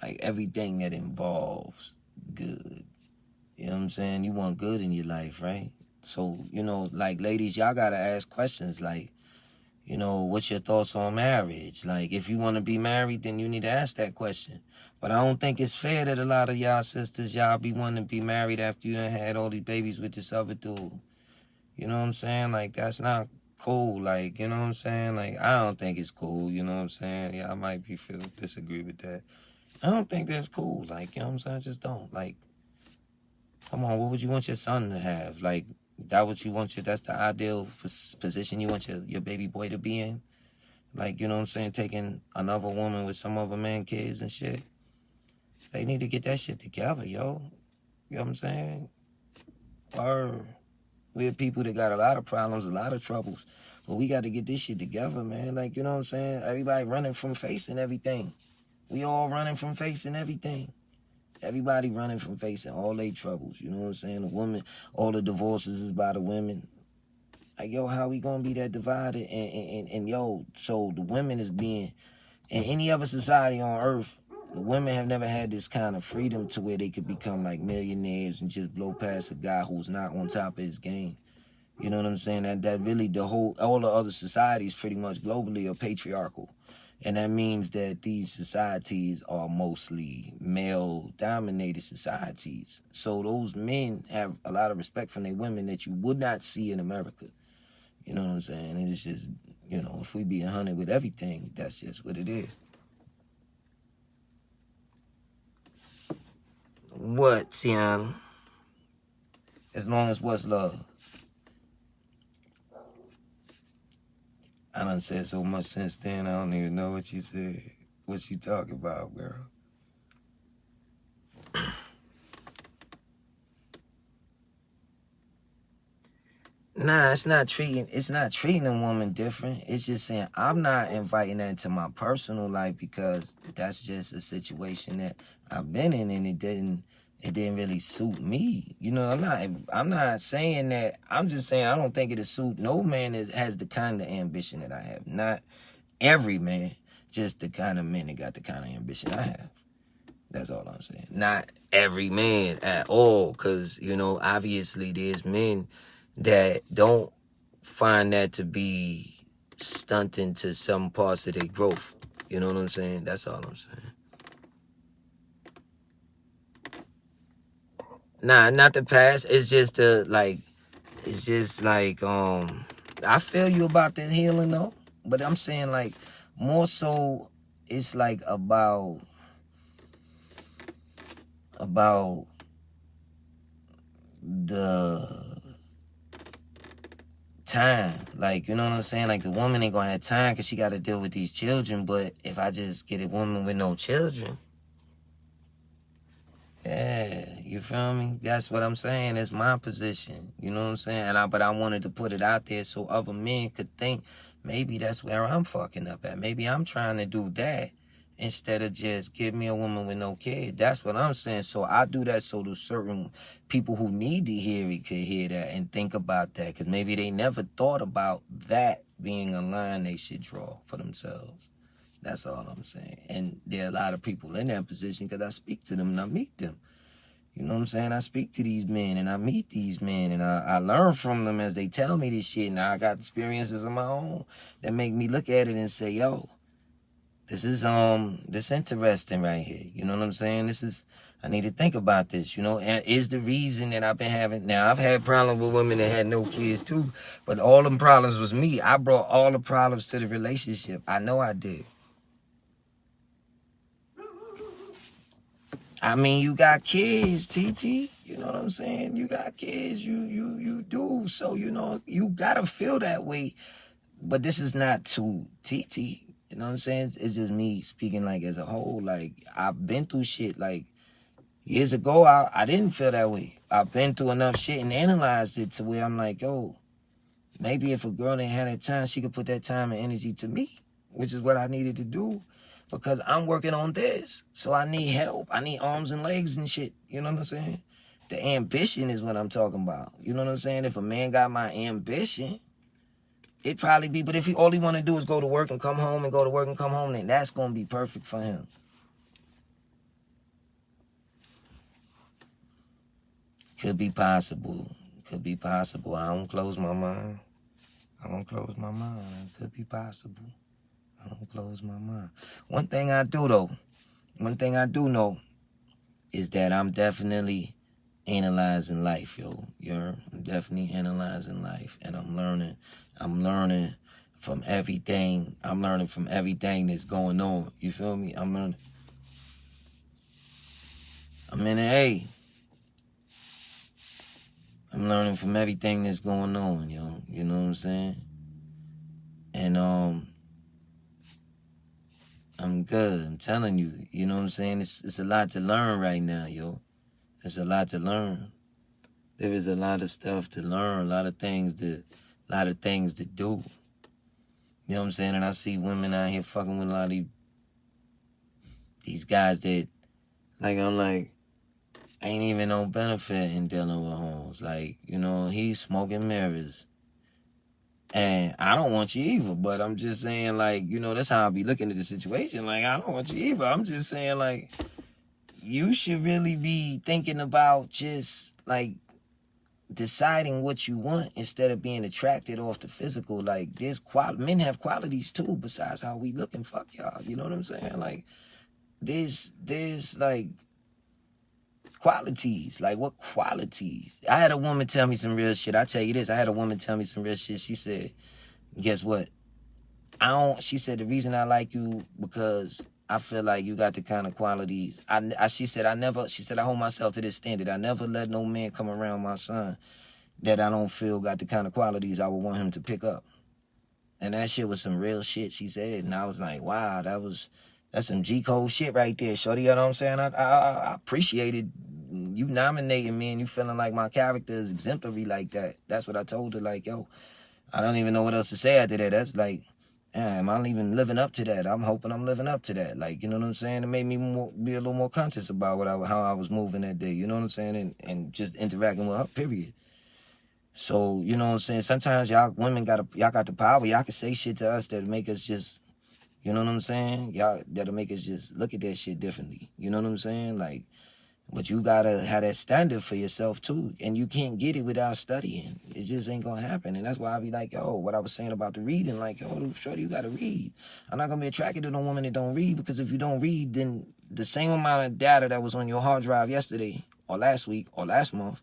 Like everything that involves good. You know what I'm saying? You want good in your life, right? So, you know, like, ladies, y'all gotta ask questions like, you know, what's your thoughts on marriage? Like, if you want to be married, then you need to ask that question. But I don't think it's fair that a lot of y'all sisters, y'all be wanting to be married after you done had all these babies with this other dude. You know what I'm saying? Like, that's not cool. Like, you know what I'm saying? Like, I don't think it's cool. You know what I'm saying? Yeah, I might disagree with that. I don't think that's cool. Like, you know what I'm saying? I just don't. Like, come on, what would you want your son to have? Like, that's the ideal position you want your baby boy to be in? Like, you know what I'm saying, taking another woman with some other man kids and shit. They need to get that shit together, yo. You know what I'm saying? We're people that got a lot of problems, a lot of troubles. But we got to get this shit together, man. Like, you know what I'm saying? Everybody running from facing everything. We all running from facing everything. Everybody running from facing all their troubles. You know what I'm saying? The woman, all the divorces is by the women. Like, yo, how we gonna be that divided? And yo, so the women is being In any other society on earth, women have never had this kind of freedom to where they could become like millionaires and just blow past a guy who's not on top of his game. You know what I'm saying? That really all the other societies pretty much globally are patriarchal. And that means that these societies are mostly male-dominated societies. So those men have a lot of respect from their women that you would not see in America. You know what I'm saying? And it's just, if we be 100 with everything, that's just what it is. What, Tiana? As long as what's love? I done said so much since then, I don't even know what you said. What you talking about, girl? Nah, it's not treating a woman different. It's just saying I'm not inviting that into my personal life because that's just a situation that I've been in and it didn't really suit me. I'm not saying that. I'm just saying I don't think it'll suit no man that has the kind of ambition that I have. Not every man, just the kind of men that got the kind of ambition I have. That's all I'm saying. Not every man at all, because, obviously there's men that don't find that to be stunting to some parts of their growth. You know what I'm saying? That's all I'm saying. Nah, not the past. It's just I feel you about the healing though. But I'm saying like more so it's like about the time. Like, you know what I'm saying? Like the woman ain't gonna have time because she gotta deal with these children. But if I just get a woman with no children, yeah, you feel me? That's what I'm saying. That's my position. You know what I'm saying? But I wanted to put it out there so other men could think maybe that's where I'm fucking up at. Maybe I'm trying to do that instead of just give me a woman with no kid. That's what I'm saying. So I do that so the certain people who need to hear it could hear that and think about that. Because maybe they never thought about that being a line they should draw for themselves. That's all I'm saying. And there are a lot of people in that position because I speak to them and I meet them. You know what I'm saying? I speak to these men and I meet these men and I learn from them as they tell me this shit. Now I got experiences of my own that make me look at it and say, yo, this is interesting right here. You know what I'm saying? I need to think about this, and is the reason that I've been having, now I've had problems with women that had no kids too, but all them problems was me. I brought all the problems to the relationship. I know I did. I mean, you got kids, TT. You know what I'm saying? You got kids. You do. So, you gotta feel that way. But this is not to TT. You know what I'm saying? It's just me speaking like as a whole. Like, I've been through shit. Like, years ago, I didn't feel that way. I've been through enough shit and analyzed it to where I'm like, yo, maybe if a girl didn't have that time, she could put that time and energy to me, which is what I needed to do. Because I'm working on this. So I need help. I need arms and legs and shit. You know what I'm saying? The ambition is what I'm talking about. You know what I'm saying? If a man got my ambition, it'd probably be, but if all he want to do is go to work and come home and go to work and come home, then that's going to be perfect for him. Could be possible. Could be possible. I don't close my mind. It could be possible. I don't close my mind. One thing I do know is that I'm definitely analyzing life, yo. I'm definitely analyzing life, and I'm learning from everything. I'm learning from everything that's going on. You feel me? I'm learning. I'm in the A. I'm learning from everything that's going on, yo. You know what I'm saying? And I'm good. I'm telling you. You know what I'm saying? It's a lot to learn right now, yo. It's a lot to learn. There is a lot of stuff to learn, a lot of things to do. You know what I'm saying? And I see women out here fucking with a lot of these guys that, like, I'm like, ain't even no benefit in dealing with homes. Like, he's smoking mirrors. And I don't want you either, but I'm just saying, like, you know, that's how I be looking at the situation. Like, I don't want you either. I'm just saying, like, you should really be thinking about just, like, deciding what you want instead of being attracted off the physical. Like, men have qualities too besides how we look, and fuck y'all. You know what I'm saying? Like, there's like qualities. Like, what qualities? I had a woman tell me some real shit. I tell you this, I had a woman tell me some real shit. She said, guess what? She said, the reason I like you because I feel like you got the kind of qualities. She said, I hold myself to this standard. I never let no man come around my son that I don't feel got the kind of qualities I would want him to pick up. And that shit was some real shit she said. And I was like, wow, that's some G-code shit right there, shorty. You know what I'm saying? I appreciated you nominating me and you feeling like my character is exemplary like that. That's what I told her. Like, yo, I don't even know what else to say after that. That's like, damn, I'm even living up to that. I'm hoping I'm living up to that. Like, you know what I'm saying? It made me be a little more conscious about how I was moving that day. You know what I'm saying? And just interacting with her, period. So, you know what I'm saying? Sometimes y'all women y'all got the power. Y'all can say shit to us that'll make us just, you know what I'm saying? Y'all, that'll make us just look at that shit differently. You know what I'm saying? Like, but you gotta have that standard for yourself too. And you can't get it without studying. It just ain't gonna happen. And that's why I be like, yo, what I was saying about the reading, like, yo, shorty, you gotta read. I'm not gonna be attracted to no woman that don't read, because if you don't read, then the same amount of data that was on your hard drive yesterday or last week or last month,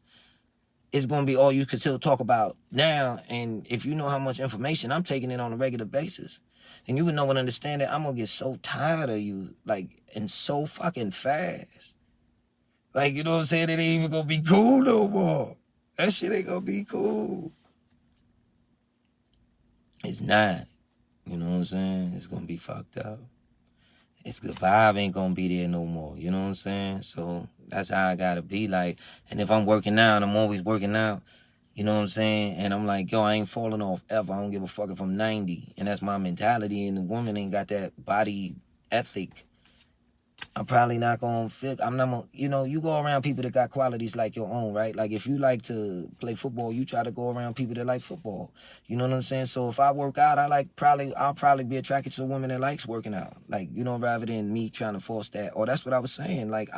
it's going to be all you can still talk about now. And if you know how much information I'm taking in on a regular basis, then you would know and understand that I'm going to get so tired of you, like, and so fucking fast. Like, you know what I'm saying? It ain't even going to be cool no more. That shit ain't going to be cool. It's not. You know what I'm saying? It's going to be fucked up. The vibe ain't going to be there no more. You know what I'm saying? So that's how I got to be. Like, and if I'm working out, I'm always working out. You know what I'm saying? And I'm like, yo, I ain't falling off ever. I don't give a fuck if I'm 90. And that's my mentality. And the woman ain't got that body ethic. I'm probably not going to feel, I'm not going to, you know, you go around people that got qualities like your own, right? Like, if you like to play football, you try to go around people that like football. You know what I'm saying? So if I work out, I'll probably be attracted to a woman that likes working out. Like, you know, rather than me trying to force that. Or that's what I was saying. Like,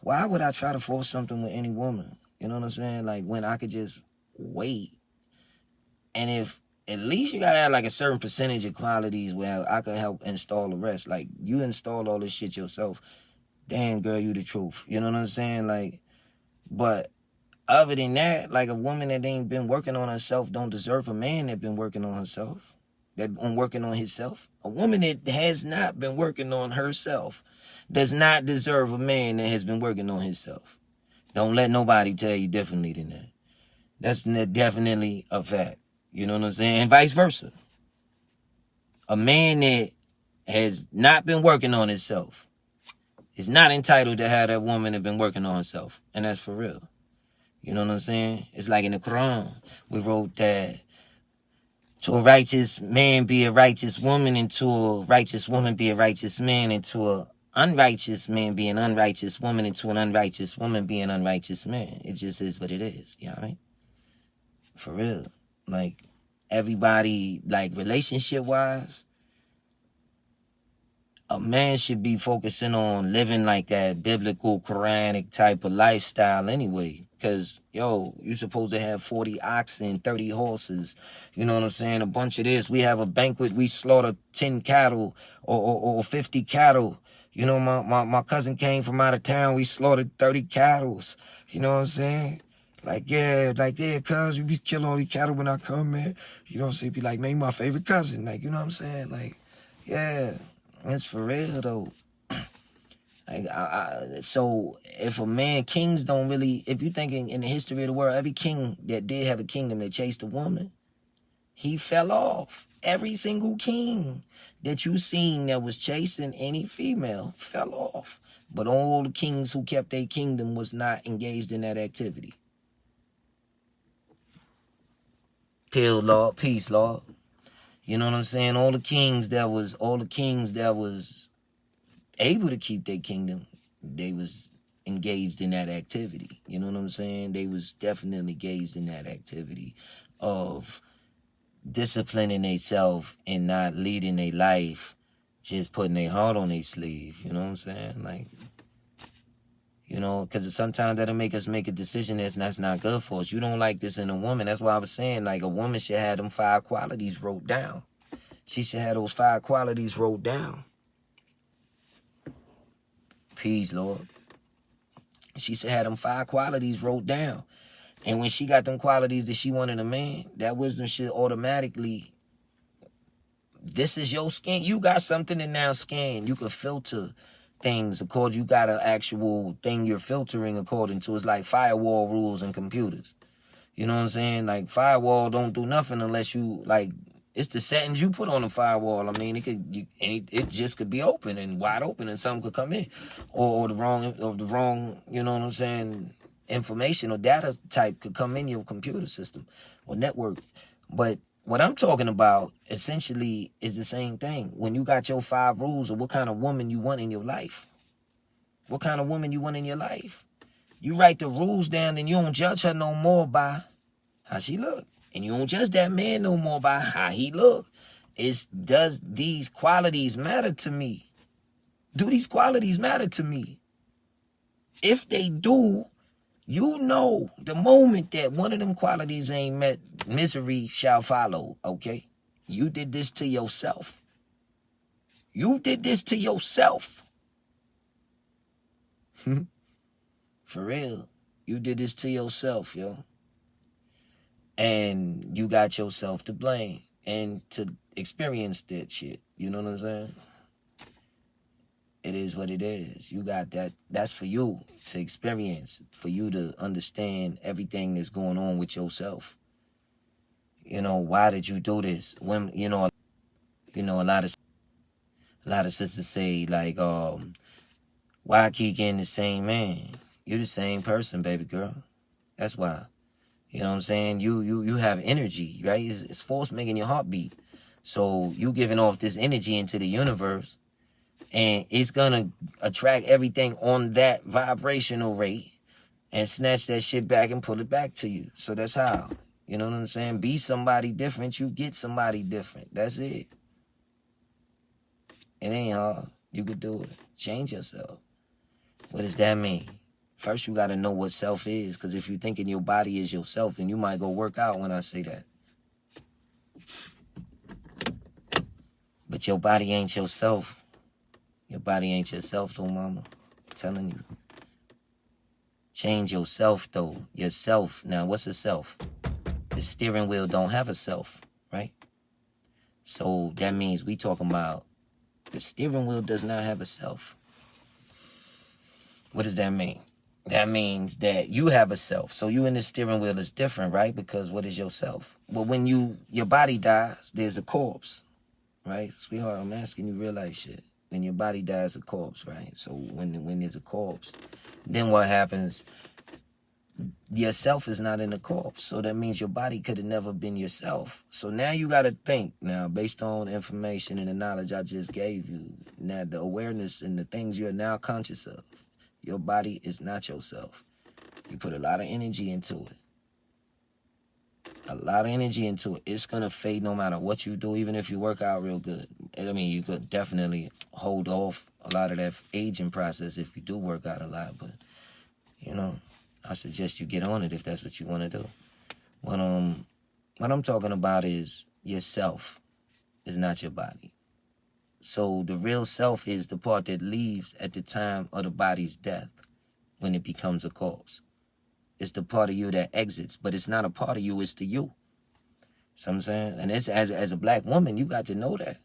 why would I try to force something with any woman? You know what I'm saying? Like, when I could just wait. And if at least you gotta have like a certain percentage of qualities where I could help install the rest. Like, you install all this shit yourself. Damn, girl, you the truth. You know what I'm saying? Like, but other than that, like, a woman that ain't been working on herself don't deserve a man that been working on herself. That been working on himself. A woman that has not been working on herself does not deserve a man that has been working on himself. Don't let nobody tell you differently than that. That's definitely a fact. You know what I'm saying? And vice versa. A man that has not been working on himself is not entitled to have that woman that been working on herself. And that's for real. You know what I'm saying? It's like in the Quran, we wrote that to a righteous man be a righteous woman, and to a righteous woman be a righteous man, and to a unrighteous man be an unrighteous woman, and to an unrighteous woman be an unrighteous man. It just is what it is. You know what I mean? For real. Like, everybody, like, relationship-wise, a man should be focusing on living like that biblical, Quranic type of lifestyle anyway. Because, yo, you're supposed to have 40 oxen, 30 horses. You know what I'm saying? A bunch of this. We have a banquet. We slaughter 10 cattle or 50 cattle. You know, my cousin came from out of town. We slaughtered 30 cattle. You know what I'm saying? Like, yeah, cuz, we kill all these cattle when I come, man. You know what I'm saying? Be like, man, you my favorite cousin. Like, you know what I'm saying? Like, yeah. It's for real though. Like, so if a man, kings don't really, if you thinking in the history of the world, every king that did have a kingdom that chased a woman, he fell off. Every single king that you seen that was chasing any female fell off. But all the kings who kept their kingdom was not engaged in that activity. Pill Lord, peace Lord. You know what I'm saying? All the kings that was able to keep their kingdom, they was engaged in that activity. You know what I'm saying? They was definitely engaged in that activity of disciplining themselves and not leading their life, just putting their heart on their sleeve. You know what I'm saying? Like, you know, because sometimes that'll make us make a decision that's not good for us. You don't like this in a woman. That's why I was saying, like, a woman should have them 5 qualities wrote down. She should have those 5 qualities wrote down. Peace, Lord. She should have them 5 qualities wrote down. And when she got them qualities that she wanted a man, that wisdom should automatically, this is your skin. You got something in now scan. You can filter things according, you got an actual thing you're filtering according to. It's like firewall rules in computers. You know what I'm saying? Like, firewall don't do nothing unless you, like, it's the settings you put on the firewall. I mean, it just could be open and wide open, and something could come in, or the wrong, you know what I'm saying, information or data type could come in your computer system or network. But what I'm talking about essentially is the same thing. When you got your 5 rules of what kind of woman you want in your life, what kind of woman you want in your life, you write the rules down, and you don't judge her no more by how she look. And you don't judge that man no more by how he look. Does these qualities matter to me? Do these qualities matter to me? If they do, you know the moment that one of them qualities ain't met, misery shall follow, okay? You did this to yourself. You did this to yourself. For real. You did this to yourself, yo. And you got yourself to blame and to experience that shit. You know what I'm saying? It is what it is. You got that. That's for you to experience, for you to understand everything that's going on with yourself. You know, why did you do this? When, you know, a lot of sisters say, like, why keep getting the same man? You're the same person, baby girl. That's why. You know what I'm saying? You have energy, right? It's force making your heart beat. So you giving off this energy into the universe, and it's gonna attract everything on that vibrational rate and snatch that shit back and pull it back to you. So that's how. You know what I'm saying? Be somebody different, you get somebody different. That's it. It ain't hard. You could do it. Change yourself. What does that mean? First, you got to know what self is, because if you're thinking your body is yourself, then you might go work out when I say that. But your body ain't yourself. Your body ain't yourself, though, mama. I'm telling you. Change yourself, though. Yourself. Now, what's a self? The steering wheel don't have a self, right? So that means we talking about the steering wheel does not have a self. What does that mean? That means that you have a self. So you in the steering wheel is different, right? Because what is yourself? Well, when your body dies, there's a corpse, right? Sweetheart, I'm asking you real life shit. When your body dies, a corpse, right? So when there's a corpse, then what happens? Yourself is not in the corpse. So that means your body could have never been yourself. So now you got to think, now, based on information and the knowledge I just gave you, now the awareness and the things you're now conscious of, your body is not yourself. You put a lot of energy into it. A lot of energy into it. It's going to fade no matter what you do, even if you work out real good. I mean, you could definitely hold off a lot of that aging process if you do work out a lot. But, you know, I suggest you get on it if that's what you want to do. What I'm talking about is yourself is not your body. So the real self is the part that leaves at the time of the body's death when it becomes a corpse. It's the part of you that exits, but it's not a part of you, it's the you. So I'm saying, and it's as a black woman, you got to know that.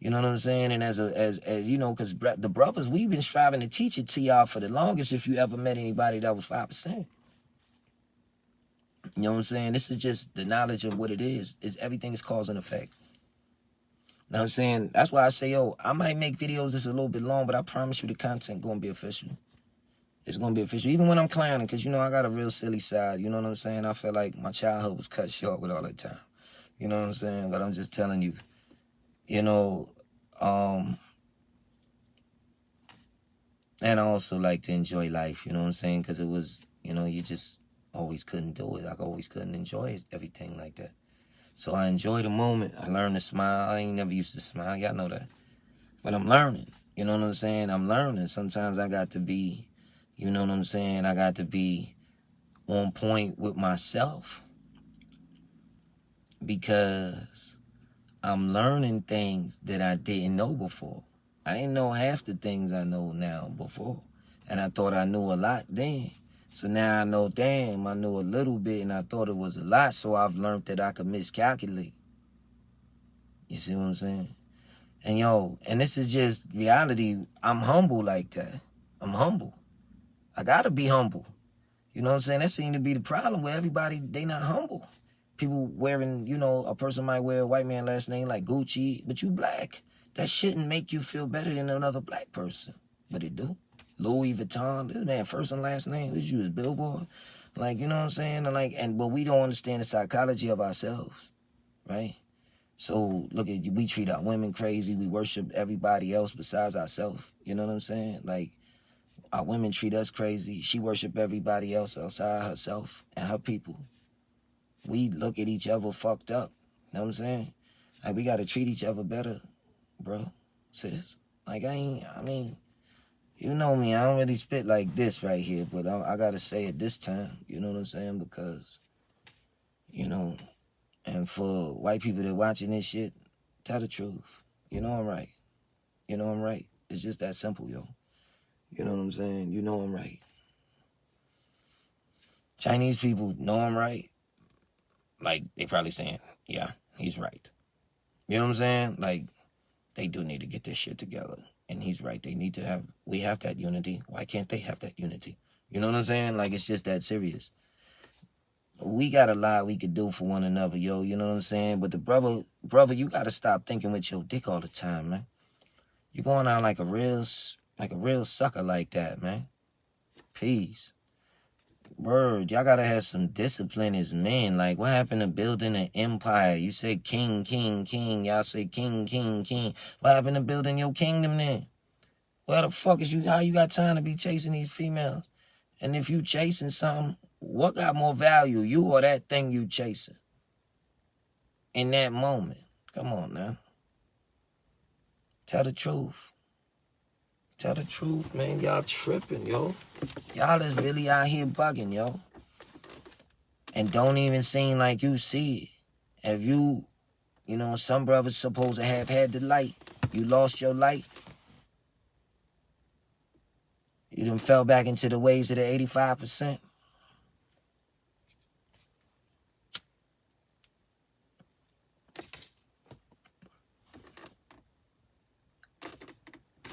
You know what I'm saying? And as you know, because the brothers, we've been striving to teach it to y'all for the longest. If you ever met anybody that was 5%, you know what I'm saying? This is just the knowledge of what it is. Everything is cause and effect. Know what I'm saying? That's why I say, yo, I might make videos that's a little bit long, but I promise you the content gonna be official. It's gonna be official. Even when I'm clowning, because, you know, I got a real silly side. You know what I'm saying? I feel like my childhood was cut short with all that time. You know what I'm saying? But I'm just telling you, you know, and I also like to enjoy life, you know what I'm saying? Because it was, you know, you just always couldn't do it. I always couldn't enjoy everything like that. So I enjoy the moment. I learn to smile. I ain't never used to smile. Y'all know that. But I'm learning. You know what I'm saying? I'm learning. Sometimes I got to be, you know what I'm saying? I got to be on point with myself because I'm learning things that I didn't know before. I didn't know half the things I know now before. And I thought I knew a lot then. So now I know, damn, I knew a little bit and I thought it was a lot. So I've learned that I could miscalculate. You see what I'm saying? And yo, and this is just reality. I'm humble like that. I'm humble. I gotta be humble. You know what I'm saying? That seems to be the problem where everybody, they not humble. People wearing, you know, a person might wear a white man last name like Gucci, but you black. That shouldn't make you feel better than another black person. But it do. Louis Vuitton, this man first and last name, what you is Billboard? Like, you know what I'm saying? But we don't understand the psychology of ourselves, right? So look at, we treat our women crazy. We worship everybody else besides ourselves. You know what I'm saying? Like, our women treat us crazy. She worship everybody else outside herself and her people. We look at each other fucked up. You know what I'm saying? Like, we got to treat each other better, bro, sis. Like, I mean, you know me. I don't really spit like this right here, but I got to say it this time. You know what I'm saying? Because, you know, and for white people that watching this shit, tell the truth. You know I'm right. You know I'm right. It's just that simple, yo. You know what I'm saying? You know I'm right. Chinese people know I'm right. Like, they probably saying, yeah, he's right. You know what I'm saying? Like, they do need to get this shit together. And he's right. We have that unity. Why can't they have that unity? You know what I'm saying? Like, it's just that serious. We got a lot we could do for one another, yo. You know what I'm saying? But the brother, you got to stop thinking with your dick all the time, man. You're going out like a real sucker like that, man. Peace. Word, y'all gotta have some discipline as men. Like, what happened to building an empire? You say king, king, king. Y'all say king, king, king. What happened to building your kingdom then? Where the fuck is you? How you got time to be chasing these females? And if you chasing something, what got more value, you or that thing you chasing? In that moment. Come on now. Tell the truth. Tell the truth, man. Y'all tripping, yo. Y'all is really out here bugging, yo. And don't even seem like you see it. If you know, some brothers supposed to have had the light. You lost your light. You done fell back into the ways of the 85%.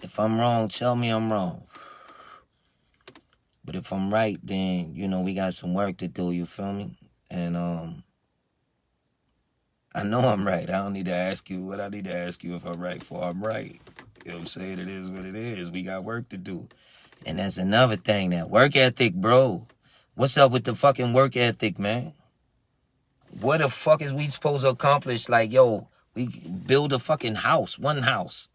If I'm wrong, tell me I'm wrong. But if I'm right, then, you know, we got some work to do, you feel me? And I know I'm right. I don't need to ask you what I need to ask you if I'm right for. I'm right. You know what I'm saying? It is what it is. We got work to do. And that's another thing, that work ethic, bro. What's up with the fucking work ethic, man? What the fuck is we supposed to accomplish? Like, yo, we build a fucking house, one house.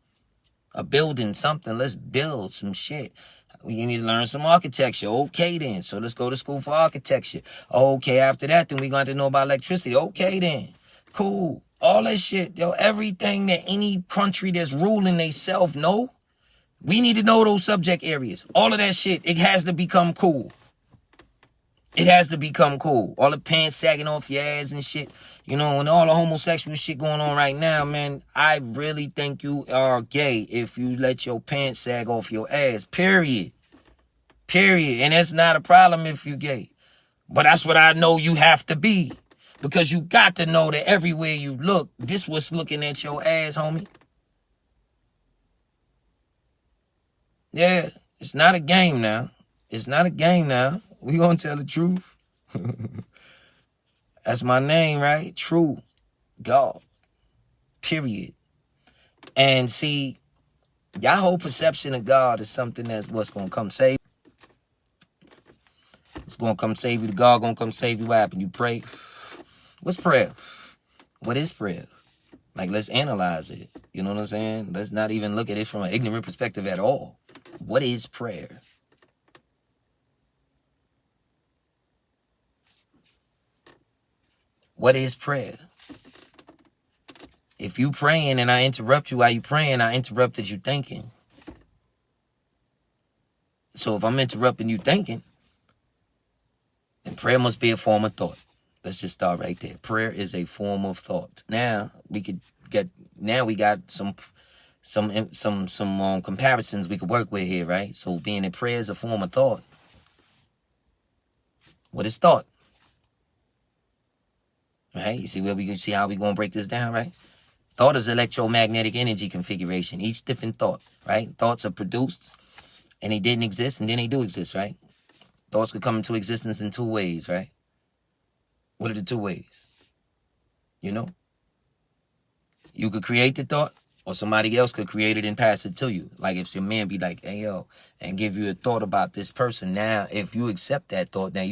A building, something. Let's build some shit. We need to learn some architecture. Okay, then. So let's go to school for architecture. Okay, after that, then we going to know about electricity. Okay, then. Cool. All that shit, yo, everything that any country that's ruling they self know, we need to know those subject areas. All of that shit, it has to become cool. It has to become cool. All the pants sagging off your ass and shit. You know, and all the homosexual shit going on right now, man, I really think you are gay if you let your pants sag off your ass. Period. Period. And it's not a problem if you gay. But that's what I know you have to be. Because you got to know that everywhere you look, this was looking at your ass, homie. Yeah, it's not a game now. It's not a game now. We gonna tell the truth. That's my name, right? True. God. Period. And see, y'all whole perception of God is something that's what's gonna come save. It's gonna come save you. The God gonna come save you. What happened? You pray. What's prayer? What is prayer? Like, let's analyze it. You know what I'm saying? Let's not even look at it from an ignorant perspective at all. What is prayer? What is prayer? if you praying and I interrupt you while you praying, I interrupted you thinking. So if I'm interrupting you thinking, then prayer must be a form of thought. Let's just start right there. Prayer is a form of thought. Now we got some comparisons we could work with here, right? So being that prayer is a form of thought, what is thought? Right? You see where we can see how we gonna break this down, right? Thought is electromagnetic energy configuration. Each different thought, right? Thoughts are produced and they didn't exist and then they do exist, right? Thoughts could come into existence in 2 ways, right? What are the 2 ways? You know? You could create the thought, or somebody else could create it and pass it to you. Like if your man be like, hey, yo, and give you a thought about this person. Now, if you accept that thought, now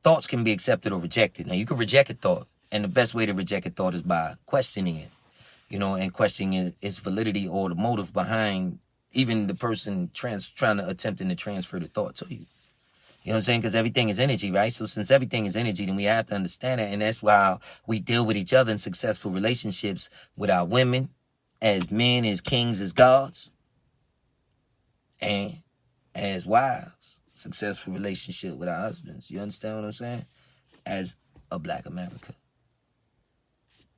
thoughts can be accepted or rejected. Now, you can reject a thought, and the best way to reject a thought is by questioning it, and questioning its validity or the motive behind even the person trying to attempting to transfer the thought to you. You know what I'm saying? Because everything is energy, right? So since everything is energy, then we have to understand that. And that's why we deal with each other in successful relationships with our women, as men, as kings, as gods, and as wives. Successful relationship with our husbands. You understand what I'm saying? As a Black America.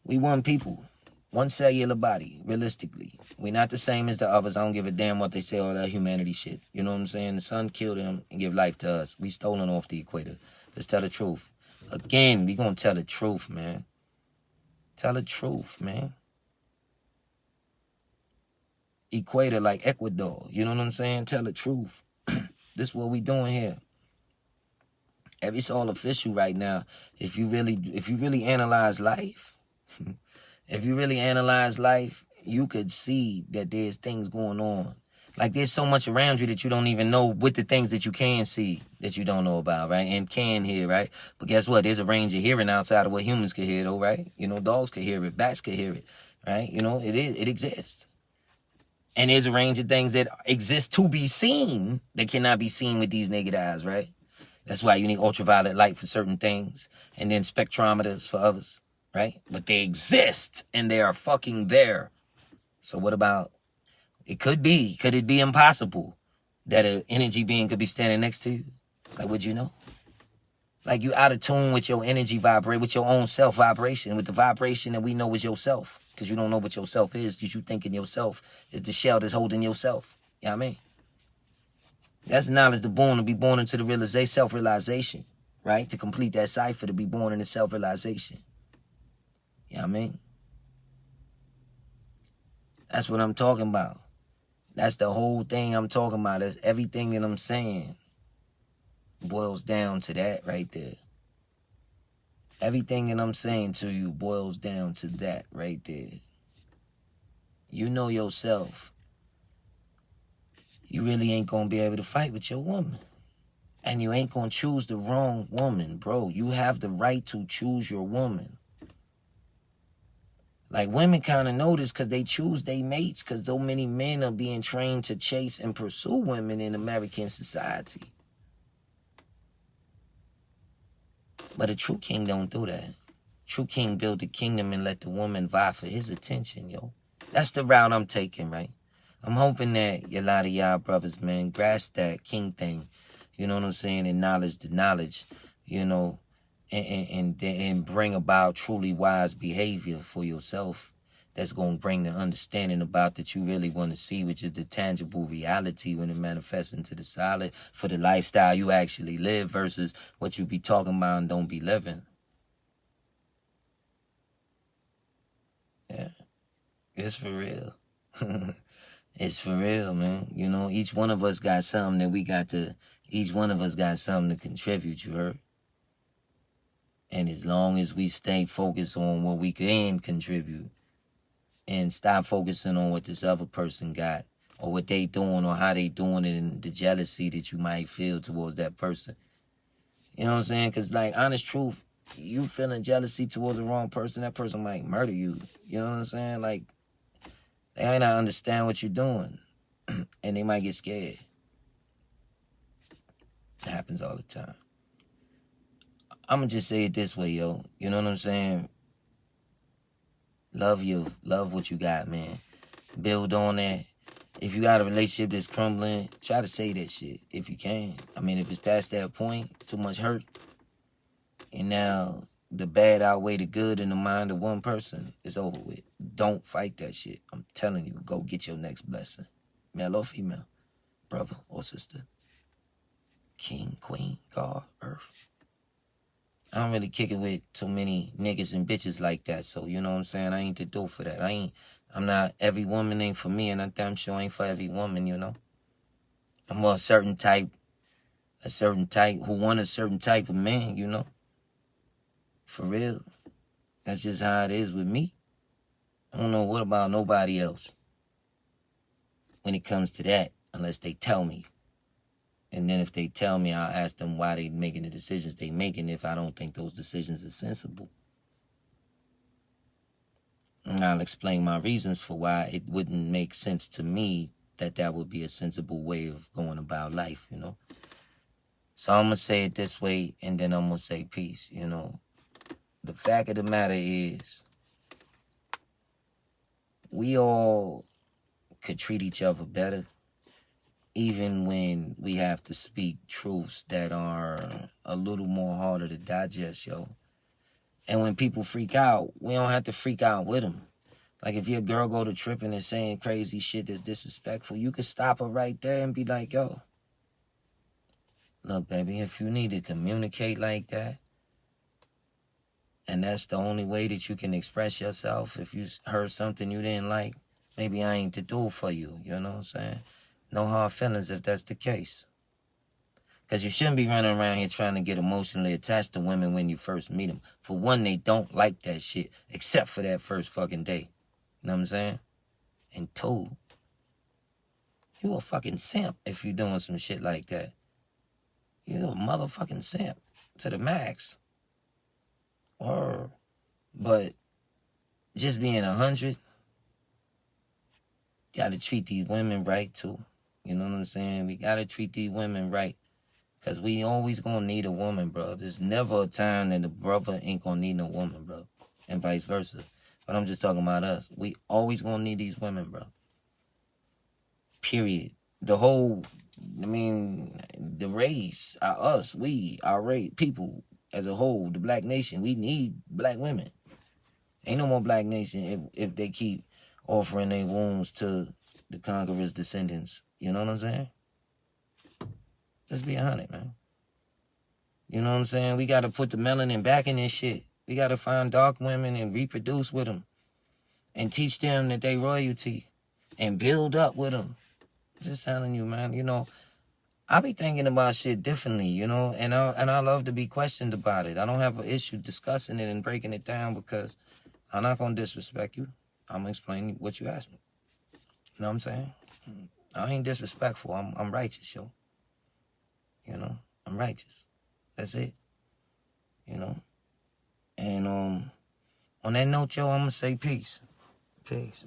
We one people. One cellular body, realistically. We're not the same as the others. I don't give a damn what they say, all that humanity shit. You know what I'm saying? The sun killed them and give life to us. We stolen off the equator. Let's tell the truth. Again, we gonna tell the truth, man. Tell the truth, man. Equator like Ecuador. You know what I'm saying? Tell the truth. This is what we doing here. It's all official right now. If you really analyze life, you could see that there's things going on. Like there's so much around you that you don't even know with the things that you can see that you don't know about, right? And can hear, right? But guess what? There's a range of hearing outside of what humans can hear, though, right? Dogs can hear it, bats can hear it, right? It exists. And there's a range of things that exist to be seen that cannot be seen with these naked eyes, right? That's why you need ultraviolet light for certain things and then spectrometers for others, right? But they exist and they are fucking there. So what about, could it be impossible that an energy being could be standing next to you? Like, would you know? Like you out of tune with your energy with your own self vibration, with the vibration that we know is yourself. Because you don't know what yourself is, because you thinking yourself is the shell that's holding yourself. You know what I mean? That's knowledge to be born into the self-realization, right? To complete that cipher, to be born into self-realization. You know what I mean? That's what I'm talking about. That's the whole thing I'm talking about. That's everything that I'm saying boils down to that right there. Everything that I'm saying to you boils down to that right there. You know yourself. You really ain't gonna be able to fight with your woman. And you ain't gonna choose the wrong woman, bro. You have the right to choose your woman. Like women kind of know this because they choose their mates, because so many men are being trained to chase and pursue women in American society. But a true king don't do that. True king build the kingdom and let the woman vie for his attention, yo. That's the route I'm taking, right? I'm hoping that a lot of y'all brothers, man, grasp that king thing. You know what I'm saying? And knowledge the knowledge, and bring about truly wise behavior for yourself. That's going to bring the understanding about that you really want to see, which is the tangible reality when it manifests into the solid for the lifestyle you actually live versus what you be talking about and don't be living. Yeah, it's for real. It's for real, man. Each one of us got something to contribute, you heard? And as long as we stay focused on what we can contribute and stop focusing on what this other person got or what they doing or how they doing it and the jealousy that you might feel towards that person. You know what I'm saying? Because, like, honest truth, you feeling jealousy towards the wrong person, that person might murder you. You know what I'm saying? Like, they might not understand what you're doing. And they might get scared. It happens all the time. I'm going to just say it this way, yo. You know what I'm saying? Love what you got, man. Build on that. If you got a relationship that's crumbling, try to say that shit if you can. I mean, if it's past that point, too much hurt, and now the bad outweigh the good in the mind of one person, it's over with. Don't fight that shit. I'm telling you, go get your next blessing. Male or female, brother or sister, king, queen, God, earth. I don't really kick it with too many niggas and bitches like that, so you know what I'm saying? I ain't the dude for that. I'm not, every woman ain't for me, and I damn sure ain't for every woman, you know? I'm a certain type who want a certain type of man, you know? For real. That's just how it is with me. I don't know what about nobody else when it comes to that, unless they tell me. And then if they tell me, I'll ask them why they making the decisions they making if I don't think those decisions are sensible. And I'll explain my reasons for why it wouldn't make sense to me that would be a sensible way of going about life, you know? So I'm going to say it this way, and then I'm going to say peace, you know? The fact of the matter is, we all could treat each other better, even when we have to speak truths that are a little more harder to digest, yo. And when people freak out, we don't have to freak out with them. Like, if your girl go to tripping and saying crazy shit that's disrespectful, you could stop her right there and be like, yo, look, baby, if you need to communicate like that, and that's the only way that you can express yourself, if you heard something you didn't like, maybe I ain't the dude for you, you know what I'm saying? No hard feelings if that's the case. Because you shouldn't be running around here trying to get emotionally attached to women when you first meet them. For one, they don't like that shit, except for that first fucking day. You know what I'm saying? And two, you a fucking simp if you doing some shit like that. You a motherfucking simp to the max. But just being 100, gotta treat these women right too. You know what I'm saying? We gotta treat these women right. Cause we always gonna need a woman, bro. There's never a time that a brother ain't gonna need no woman, bro. And vice versa. But I'm just talking about us. We always gonna need these women, bro. Period. The race, our race, people as a whole, the black nation, we need black women. Ain't no more black nation if they keep offering their wounds to the conqueror's descendants. You know what I'm saying? Let's be 100, man. You know what I'm saying? We got to put the melanin back in this shit. We got to find dark women and reproduce with them and teach them that they royalty and build up with them. Just telling you, man, you know, I be thinking about shit differently, you know, and I love to be questioned about it. I don't have an issue discussing it and breaking it down because I'm not going to disrespect you. I'm going to explain what you asked me. You know what I'm saying? I ain't disrespectful. I'm righteous, yo. You know, I'm righteous. That's it. You know? And on that note, yo, I'm going to say peace. Peace.